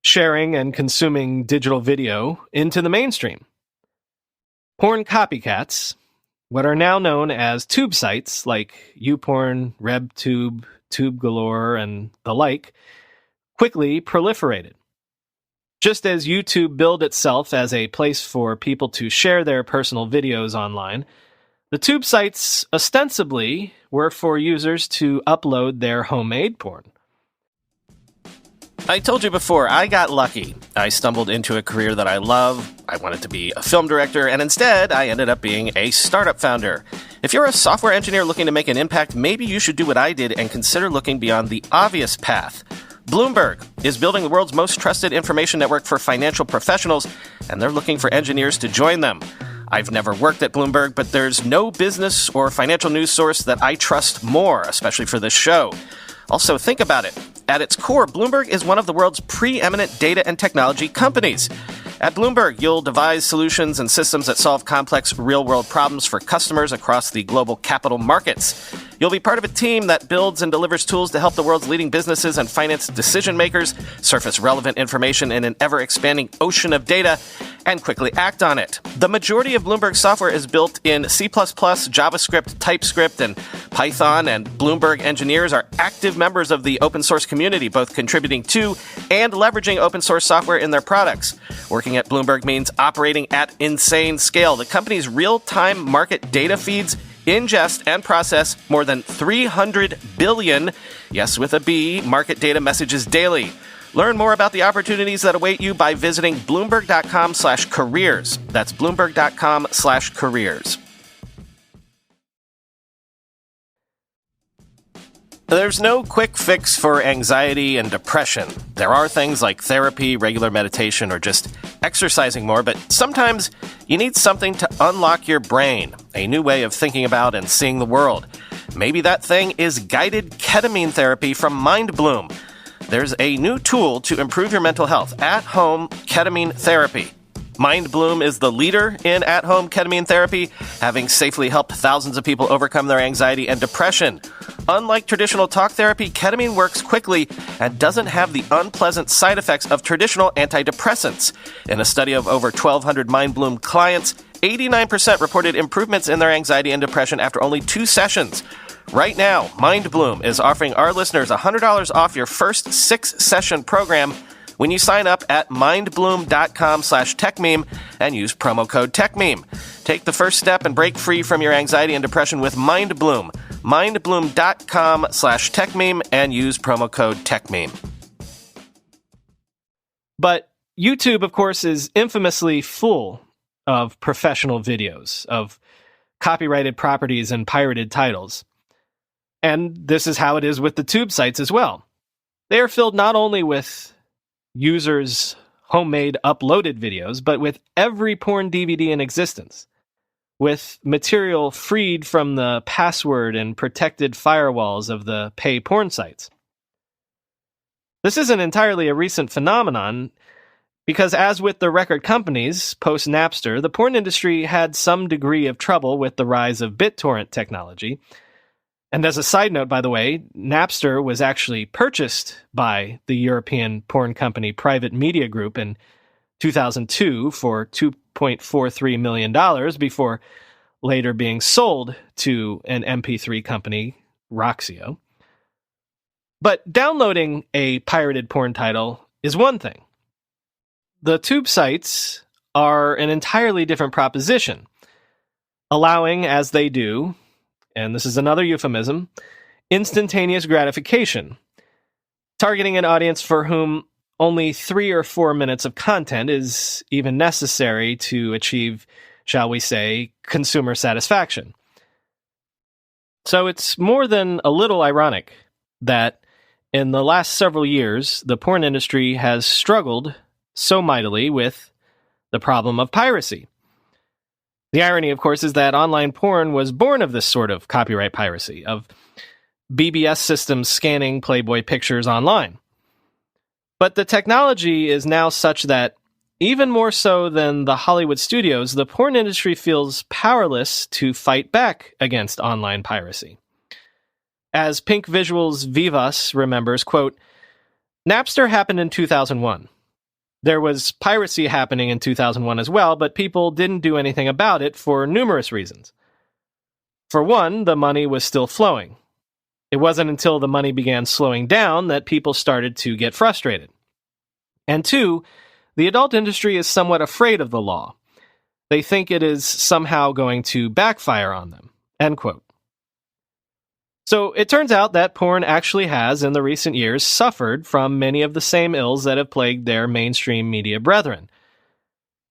S1: sharing and consuming digital video into the mainstream. Porn copycats, what are now known as tube sites like YouPorn, RebTube, Tube Galore, and the like, quickly proliferated. Just as YouTube billed itself as a place for people to share their personal videos online, the tube sites ostensibly were for users to upload their homemade porn.
S2: I told you before, I got lucky. I stumbled into a career that I love. I wanted to be a film director, and instead, I ended up being a startup founder. If you're a software engineer looking to make an impact, maybe you should do what I did and consider looking beyond the obvious path. Bloomberg is building the world's most trusted information network for financial professionals, and they're looking for engineers to join them. I've never worked at Bloomberg, but there's no business or financial news source that I trust more, especially for this show. Also, think about it. At its core, Bloomberg is one of the world's preeminent data and technology companies. At Bloomberg, you'll devise solutions and systems that solve complex real-world problems for customers across the global capital markets. You'll be part of a team that builds and delivers tools to help the world's leading businesses and finance decision-makers surface relevant information in an ever-expanding ocean of data and quickly act on it. The majority of Bloomberg software is built in C++, JavaScript, TypeScript, and Python, and Bloomberg engineers are active members of the open source community, both contributing to and leveraging open source software in their products. Working at Bloomberg means operating at insane scale. The company's real-time market data feeds ingest and process more than 300 billion, yes with a B, market data messages daily. Learn more about the opportunities that await you by visiting Bloomberg.com/careers. That's Bloomberg.com/careers. There's no quick fix for anxiety and depression. There are things like therapy, regular meditation, or just exercising more, but sometimes you need something to unlock your brain, a new way of thinking about and seeing the world. Maybe that thing is guided ketamine therapy from MindBloom. There's a new tool to improve your mental health, at-home ketamine therapy. MindBloom is the leader in at-home ketamine therapy, having safely helped thousands of people overcome their anxiety and depression. Unlike traditional talk therapy, ketamine works quickly and doesn't have the unpleasant side effects of traditional antidepressants. In a study of over 1,200 MindBloom clients, 89% reported improvements in their anxiety and depression after only 2 sessions. Right now, MindBloom is offering our listeners $100 off your first 6-session program when you sign up at mindbloom.com/techmeme and use promo code Techmeme. Take the first step and break free from your anxiety and depression with MindBloom. mindbloom.com/techmeme and use promo code Techmeme.
S1: But YouTube, of course, is infamously full of professional videos, of copyrighted properties and pirated titles. And this is how it is with the tube sites as well. They are filled not only with users' homemade uploaded videos, but with every porn DVD in existence, with material freed from the password and protected firewalls of the pay porn sites. This isn't entirely a recent phenomenon. Because as with the record companies, post-Napster, the porn industry had some degree of trouble with the rise of BitTorrent technology. And as a side note, by the way, Napster was actually purchased by the European porn company Private Media Group in 2002 for $2.43 million before later being sold to an MP3 company, Roxio. But downloading a pirated porn title is one thing. The tube sites are an entirely different proposition, allowing, as they do, and this is another euphemism, instantaneous gratification, targeting an audience for whom only 3 or 4 minutes of content is even necessary to achieve, shall we say, consumer satisfaction. So it's more than a little ironic that in the last several years, the porn industry has struggled so mightily with the problem of piracy. The irony, of course, is that online porn was born of this sort of copyright piracy, of BBS systems scanning Playboy pictures online. But the technology is now such that, even more so than the Hollywood studios, the porn industry feels powerless to fight back against online piracy. As Pink Visuals Vivas remembers, quote, Napster happened in 2001. There was piracy happening in 2001 as well, but people didn't do anything about it for numerous reasons. For one, the money was still flowing. It wasn't until the money began slowing down that people started to get frustrated. And two, the adult industry is somewhat afraid of the law. They think it is somehow going to backfire on them. End quote. So it turns out that porn actually has, in the recent years, suffered from many of the same ills that have plagued their mainstream media brethren.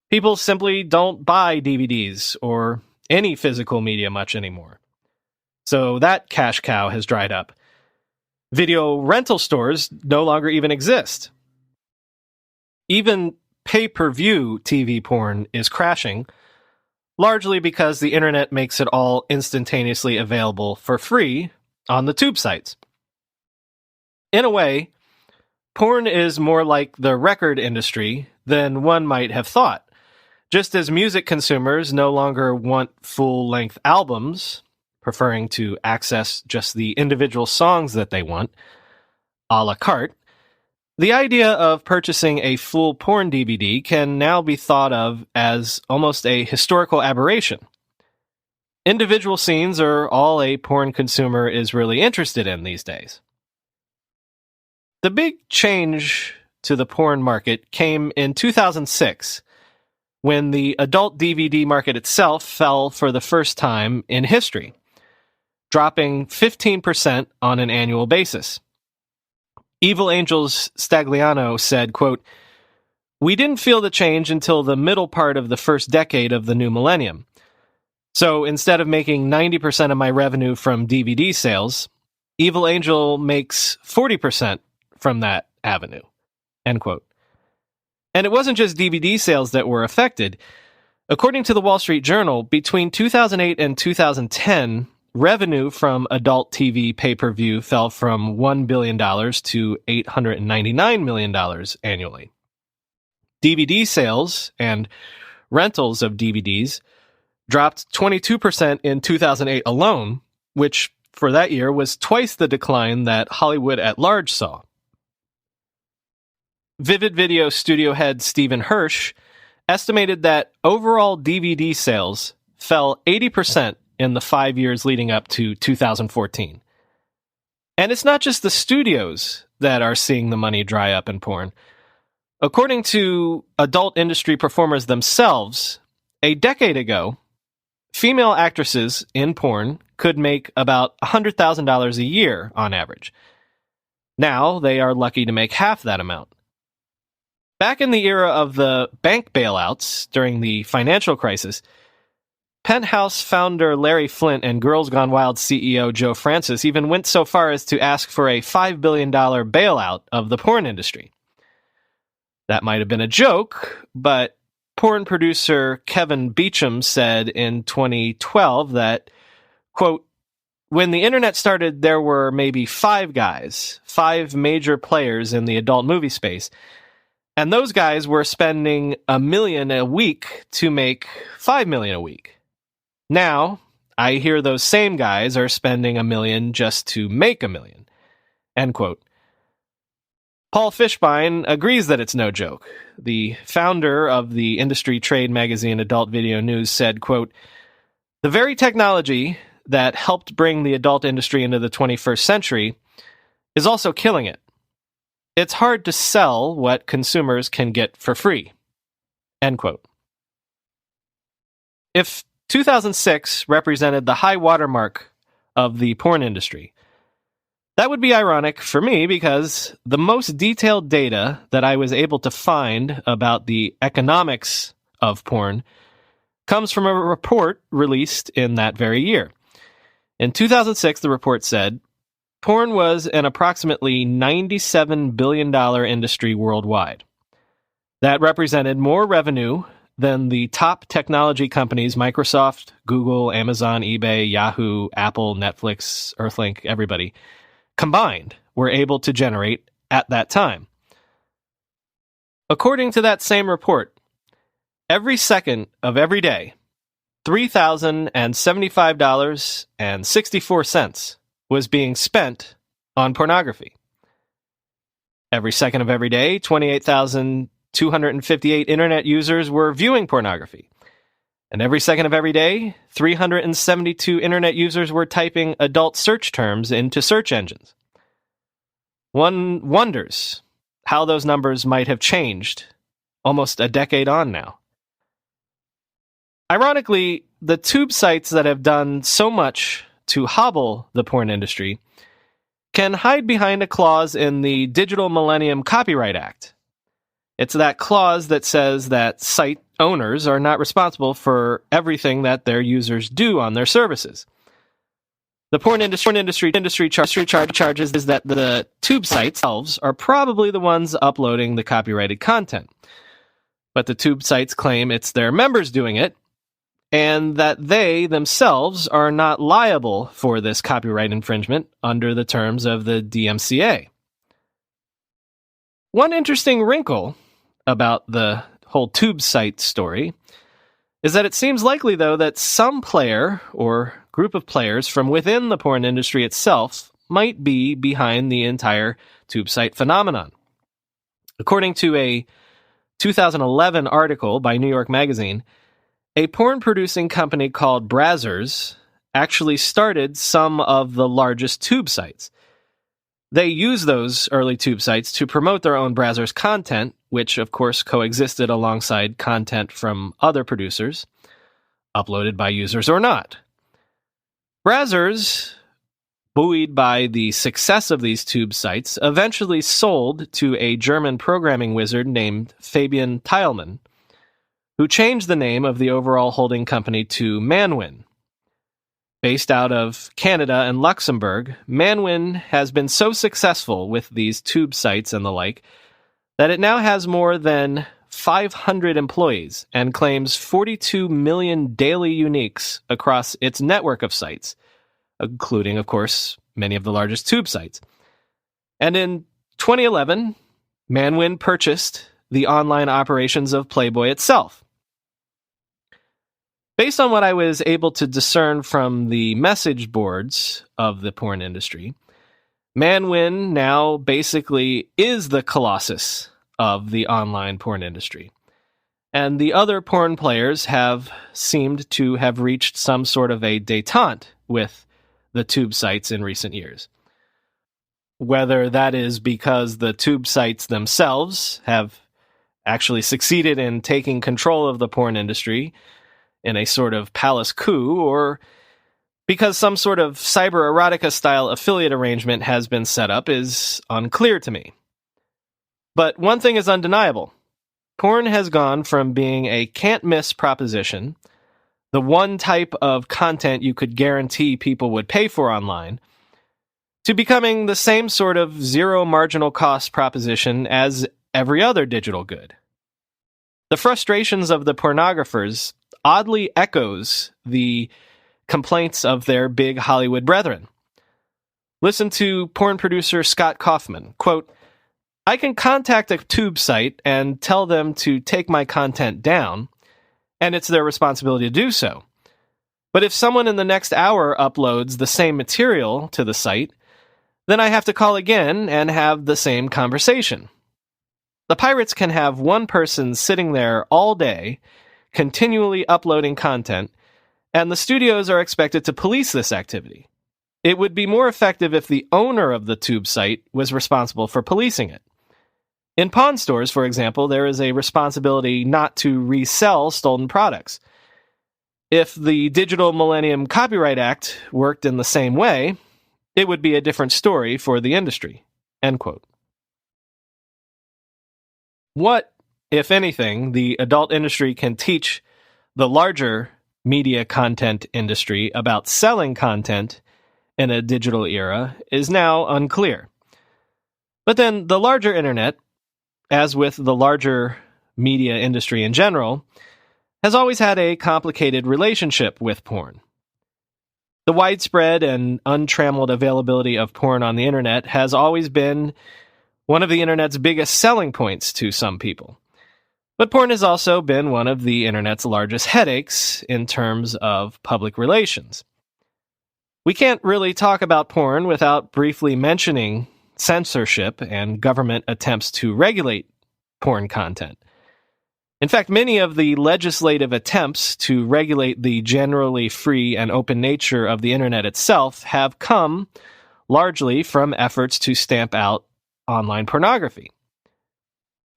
S1: People simply don't buy DVDs or any physical media much anymore. So that cash cow has dried up. Video rental stores no longer even exist. Even pay-per-view TV porn is crashing, largely because the internet makes it all instantaneously available for free on the tube sites. In a way, porn is more like the record industry than one might have thought. Just as music consumers no longer want full-length albums, preferring to access just the individual songs that they want, a la carte, the idea of purchasing a full porn DVD can now be thought of as almost a historical aberration. Individual scenes are all a porn consumer is really interested in these days. The big change to the porn market came in 2006, when the adult DVD market itself fell for the first time in history, dropping 15% on an annual basis. Evil Angels Stagliano said, quote, "We didn't feel the change until the middle part of the first decade of the new millennium. So instead of making 90% of my revenue from DVD sales, Evil Angel makes 40% from that avenue." End quote. And it wasn't just DVD sales that were affected. According to the Wall Street Journal, between 2008 and 2010, revenue from adult TV pay-per-view fell from $1 billion to $899 million annually. DVD sales and rentals of DVDs dropped 22% in 2008 alone, which for that year was twice the decline that Hollywood at large saw. Vivid Video studio head Stephen Hirsch estimated that overall DVD sales fell 80% in the 5 years leading up to 2014. And it's not just the studios that are seeing the money dry up in porn. According to adult industry performers themselves, a decade ago, female actresses in porn could make about $100,000 a year on average. Now they are lucky to make half that amount. Back in the era of the bank bailouts during the financial crisis, Penthouse founder Larry Flint and Girls Gone Wild CEO Joe Francis even went so far as to ask for a $5 billion bailout of the porn industry. That might have been a joke, but porn producer Kevin Beecham said in 2012 that, quote, "When the internet started, there were maybe 5 guys, 5 major players in the adult movie space. And those guys were spending $1 million a week to make $5 million a week. Now, I hear those same guys are spending $1 million just to make $1 million. End quote. Paul Fishbein agrees that it's no joke. The founder of the industry trade magazine Adult Video News said, quote, "The very technology that helped bring the adult industry into the 21st century is also killing it. It's hard to sell what consumers can get for free." End quote. If 2006 represented the high watermark of the porn industry, that would be ironic for me because the most detailed data that I was able to find about the economics of porn comes from a report released in that very year. In 2006, the report said, porn was an approximately $97 billion industry worldwide. That represented more revenue than the top technology companies Microsoft, Google, Amazon, eBay, Yahoo, Apple, Netflix, Earthlink, everybody combined were able to generate at that time. According to that same report, every second of every day, $3,075.64 was being spent on pornography. Every second of every day, 28,258 internet users were viewing pornography. And every second of every day, 372 internet users were typing adult search terms into search engines. One wonders how those numbers might have changed almost a decade on now. Ironically, the tube sites that have done so much to hobble the porn industry can hide behind a clause in the Digital Millennium Copyright Act. It's that clause that says that site owners are not responsible for everything that their users do on their services. The porn industry charges is that the tube sites themselves are probably the ones uploading the copyrighted content. But the tube sites claim it's their members doing it, and that they themselves are not liable for this copyright infringement under the terms of the DMCA. One interesting wrinkle about the whole tube site story is that it seems likely, though, that some player or group of players from within the porn industry itself might be behind the entire tube site phenomenon. According to a 2011 article by New York Magazine, a porn-producing company called Brazzers actually started some of the largest tube sites. They used those early tube sites to promote their own Brazzers content, which of course coexisted alongside content from other producers, uploaded by users or not. Brazzers, buoyed by the success of these tube sites, eventually sold to a German programming wizard named Fabian Teilmann, who changed the name of the overall holding company to Manwin. Based out of Canada and Luxembourg, Manwin has been so successful with these tube sites and the like that it now has more than 500 employees and claims 42 million daily uniques across its network of sites, including, of course, many of the largest tube sites. And in 2011, Manwin purchased the online operations of Playboy itself. Based on what I was able to discern from the message boards of the porn industry, Manwin now basically is the colossus of the online porn industry. And the other porn players have seemed to have reached some sort of a détente with the tube sites in recent years. Whether that is because the tube sites themselves have actually succeeded in taking control of the porn industry in a sort of palace coup, or because some sort of cyber erotica-style affiliate arrangement has been set up, is unclear to me. But one thing is undeniable. Porn has gone from being a can't-miss proposition, the one type of content you could guarantee people would pay for online, to becoming the same sort of zero marginal cost proposition as every other digital good. The frustrations of the pornographers oddly echoes the complaints of their big Hollywood brethren. Listen to porn producer Scott Kaufman. Quote, I can contact a tube site and tell them to take my content down, and it's their responsibility to do so. But if someone in the next hour uploads the same material to the site, then I have to call again and have the same conversation. The pirates can have one person sitting there all day, continually uploading content, and the studios are expected to police this activity. It would be more effective if the owner of the tube site was responsible for policing it. In pawn stores, for example, there is a responsibility not to resell stolen products. If the Digital Millennium Copyright Act worked in the same way, it would be a different story for the industry." End quote. What, if anything, the adult industry can teach the larger media content industry about selling content in a digital era is now unclear. But then the larger internet, as with the larger media industry in general, has always had a complicated relationship with porn. The widespread and untrammeled availability of porn on the internet has always been one of the internet's biggest selling points to some people. But porn has also been one of the internet's largest headaches in terms of public relations. We can't really talk about porn without briefly mentioning censorship and government attempts to regulate porn content. In fact, many of the legislative attempts to regulate the generally free and open nature of the internet itself have come largely from efforts to stamp out online pornography.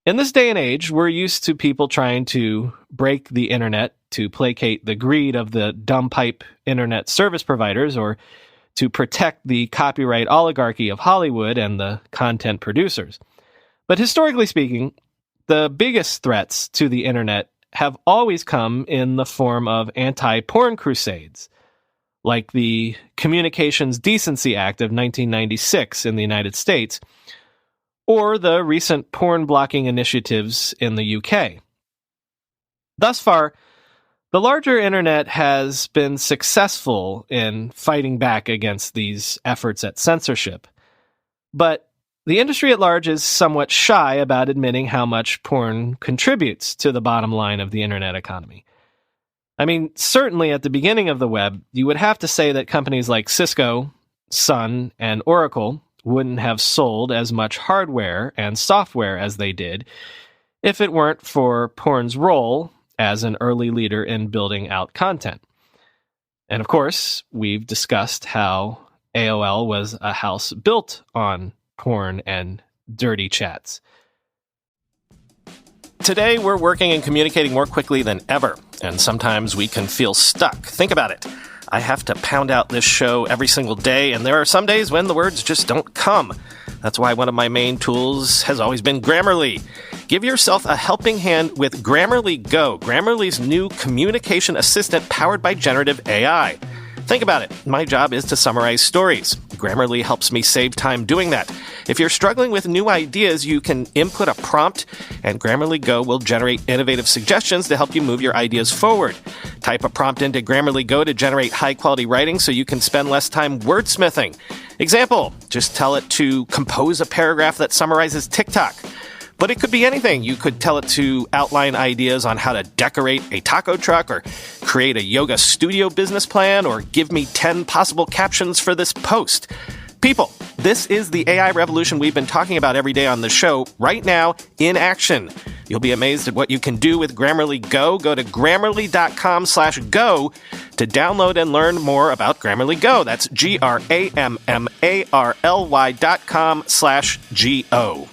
S1: In this day and age, we're used to people trying to break the internet to placate the greed of the dumb pipe internet service providers or to protect the copyright oligarchy of Hollywood and the content producers. But historically speaking, the biggest threats to the internet have always come in the form of anti-porn crusades, like the Communications Decency Act of 1996 in the United States, or the recent porn blocking initiatives in the UK. Thus far, the larger internet has been successful in fighting back against these efforts at censorship, but the industry at large is somewhat shy about admitting how much porn contributes to the bottom line of the internet economy. I mean, certainly at the beginning of the web, you would have to say that companies like Cisco, Sun, and Oracle wouldn't have sold as much hardware and software as they did if it weren't for porn's role as an early leader in building out content. And of course, we've discussed how AOL was a house built on porn and dirty chats.
S2: Today, we're working and communicating more quickly than ever, and sometimes we can feel stuck. Think about it. I have to pound out this show every single day, and there are some days when the words just don't come. That's why one of my main tools has always been Grammarly. Give yourself a helping hand with Grammarly Go, Grammarly's new communication assistant powered by generative AI. Think about it. My job is to summarize stories. Grammarly helps me save time doing that. If you're struggling with new ideas, you can input a prompt, and Grammarly Go will generate innovative suggestions to help you move your ideas forward. Type a prompt into Grammarly Go to generate high-quality writing so you can spend less time wordsmithing. Example, just tell it to compose a paragraph that summarizes TikTok. But it could be anything. You could tell it to outline ideas on how to decorate a taco truck or create a yoga studio business plan or give me 10 possible captions for this post. People, this is the AI revolution we've been talking about every day on the show right now in action. You'll be amazed at what you can do with Grammarly Go. Go to Grammarly.com/go to download and learn more about Grammarly Go. That's GRAMMARLY.com/GO.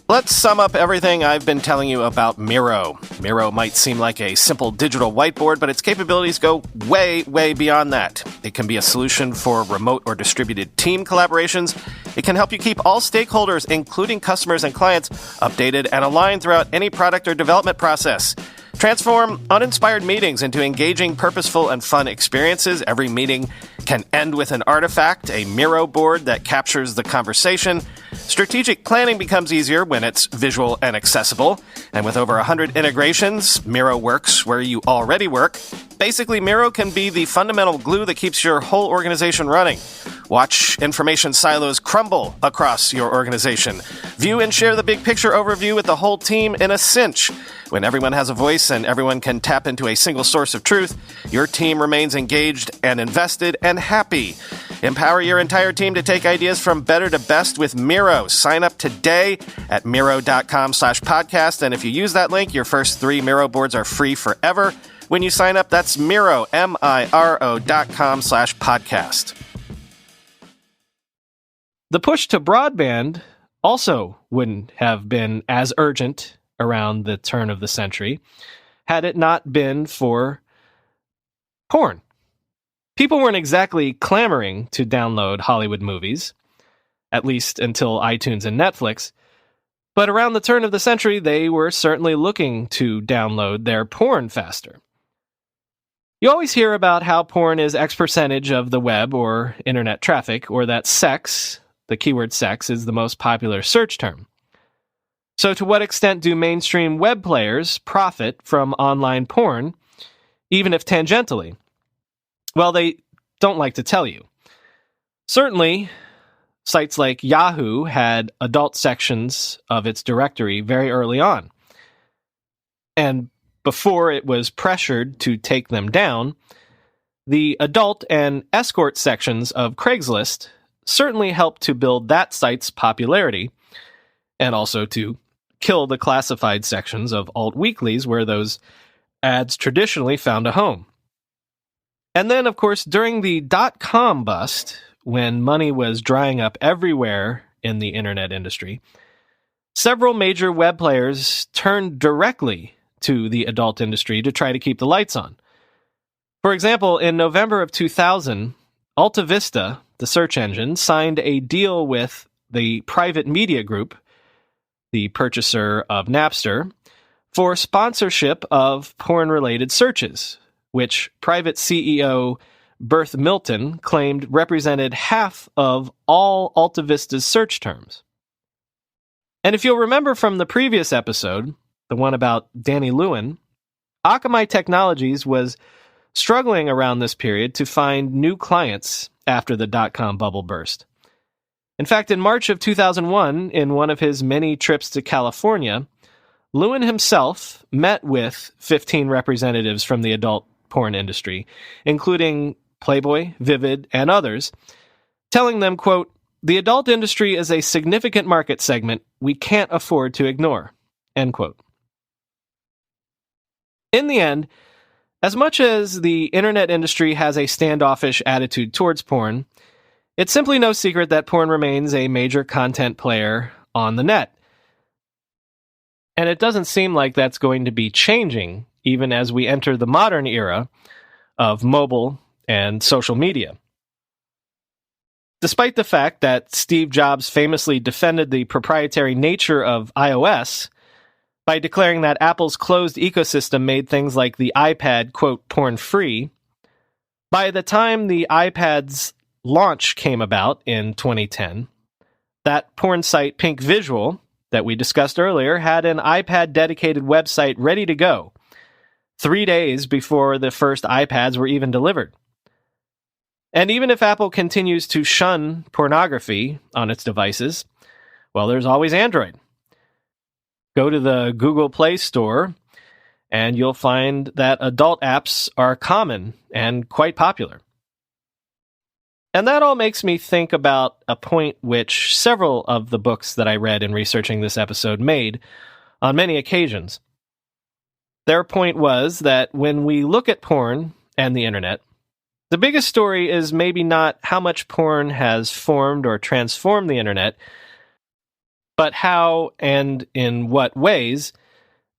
S2: Let's sum up everything I've been telling you about Miro. Miro might seem like a simple digital whiteboard, but its capabilities go way, way beyond that. It can be a solution for remote or distributed team collaborations. It can help you keep all stakeholders, including customers and clients, updated and aligned throughout any product or development process. Transform uninspired meetings into engaging, purposeful, and fun experiences. Every meeting can end with an artifact, a Miro board that captures the conversation. Strategic planning becomes easier when it's visual and accessible. And with over 100 integrations, Miro works where you already work. Basically, Miro can be the fundamental glue that keeps your whole organization running. Watch information silos crumble across your organization. View and share the big picture overview with the whole team in a cinch. When everyone has a voice and everyone can tap into a single source of truth, your team remains engaged and invested and happy. Empower your entire team to take ideas from better to best with Miro. Sign up today at Miro.com/podcast. And if you use that link, your first 3 Miro boards are free forever. When you sign up, that's Miro, Miro.com/podcast.
S1: The push to broadband also wouldn't have been as urgent around the turn of the century had it not been for porn. People weren't exactly clamoring to download Hollywood movies, at least until iTunes and Netflix, but around the turn of the century, they were certainly looking to download their porn faster. You always hear about how porn is X percentage of the web or internet traffic, or that sex, the keyword sex, is the most popular search term. So to what extent do mainstream web players profit from online porn, even if tangentially? Well, they don't like to tell you. Certainly, sites like Yahoo had adult sections of its directory very early on. And before it was pressured to take them down, the adult and escort sections of Craigslist certainly helped to build that site's popularity, and also to kill the classified sections of alt weeklies where those ads traditionally found a home. And then, of course, during the dot-com bust, when money was drying up everywhere in the internet industry, several major web players turned directly to the adult industry to try to keep the lights on. For example, in November of 2000, Alta Vista, the search engine, signed a deal with the Private Media Group, the purchaser of Napster, for sponsorship of porn-related searches, which private CEO Berth Milton claimed represented half of all Alta Vista's search terms. And if you'll remember from the previous episode, the one about Danny Lewin, Akamai Technologies was struggling around this period to find new clients after the dot-com bubble burst. In fact, in March of 2001, in one of his many trips to California, Lewin himself met with 15 representatives from the adult porn industry, including Playboy, Vivid, and others, telling them, quote, "The adult industry is a significant market segment we can't afford to ignore," end quote. In the end, as much as the internet industry has a standoffish attitude towards porn, it's simply no secret that porn remains a major content player on the net. And it doesn't seem like that's going to be changing even as we enter the modern era of mobile and social media. Despite the fact that Steve Jobs famously defended the proprietary nature of iOS by declaring that Apple's closed ecosystem made things like the iPad, quote, porn-free, by the time the iPad's launch came about in 2010, that porn site Pink Visual that we discussed earlier had an iPad-dedicated website ready to go 3 days before the first iPads were even delivered. And even if Apple continues to shun pornography on its devices, well, there's always Android. Go to the Google Play Store, and you'll find that adult apps are common and quite popular. And that all makes me think about a point which several of the books that I read in researching this episode made on many occasions. Their point was that when we look at porn and the internet, the biggest story is maybe not how much porn has formed or transformed the internet, but how and in what ways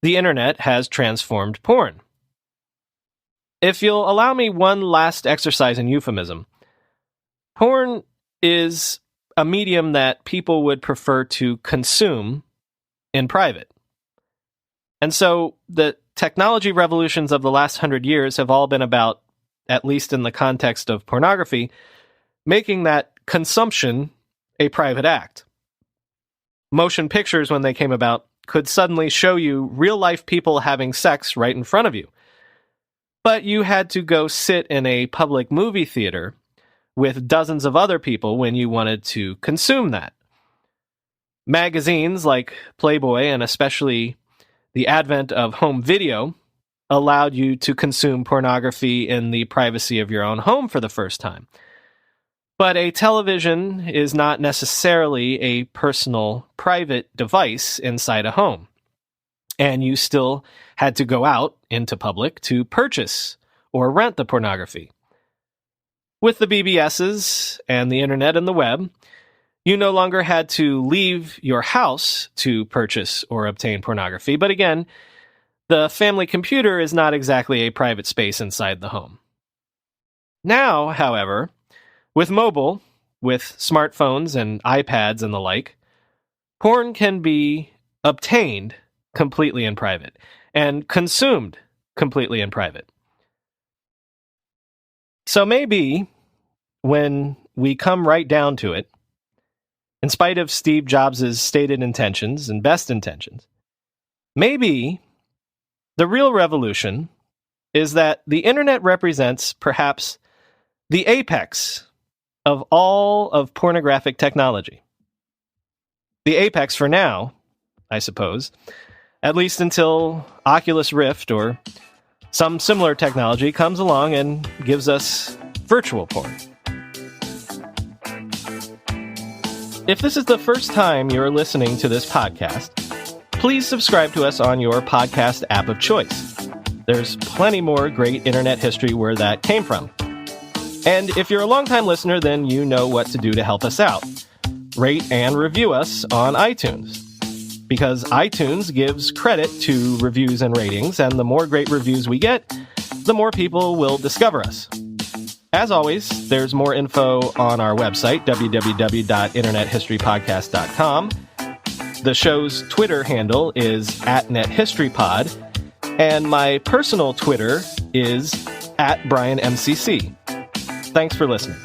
S1: the internet has transformed porn. If you'll allow me one last exercise in euphemism, porn is a medium that people would prefer to consume in private. And so the technology revolutions of the last 100 years have all been about, at least in the context of pornography, making that consumption a private act. Motion pictures, when they came about, could suddenly show you real-life people having sex right in front of you. But you had to go sit in a public movie theater with dozens of other people when you wanted to consume that. Magazines like Playboy, and especially the advent of home video, allowed you to consume pornography in the privacy of your own home for the first time. But a television is not necessarily a personal, private device inside a home. And you still had to go out into public to purchase or rent the pornography. With the BBSs and the internet and the web, you no longer had to leave your house to purchase or obtain pornography. But again, the family computer is not exactly a private space inside the home. Now, however, with mobile, with smartphones and iPads and the like, porn can be obtained completely in private and consumed completely in private. So maybe when we come right down to it, in spite of Steve Jobs' stated intentions and best intentions, maybe the real revolution is that the internet represents perhaps the apex of all of pornographic technology. The apex for now, I suppose, at least until Oculus Rift or some similar technology comes along and gives us virtual porn. If this is the first time you're listening to this podcast, please subscribe to us on your podcast app of choice. There's plenty more great internet history where that came from. And if you're a longtime listener, then you know what to do to help us out. Rate and review us on iTunes. Because iTunes gives credit to reviews and ratings, and the more great reviews we get, the more people will discover us. As always, there's more info on our website, www.internethistorypodcast.com. The show's Twitter handle is @NetHistoryPod, and my personal Twitter is @BrianMCC. Thanks for listening.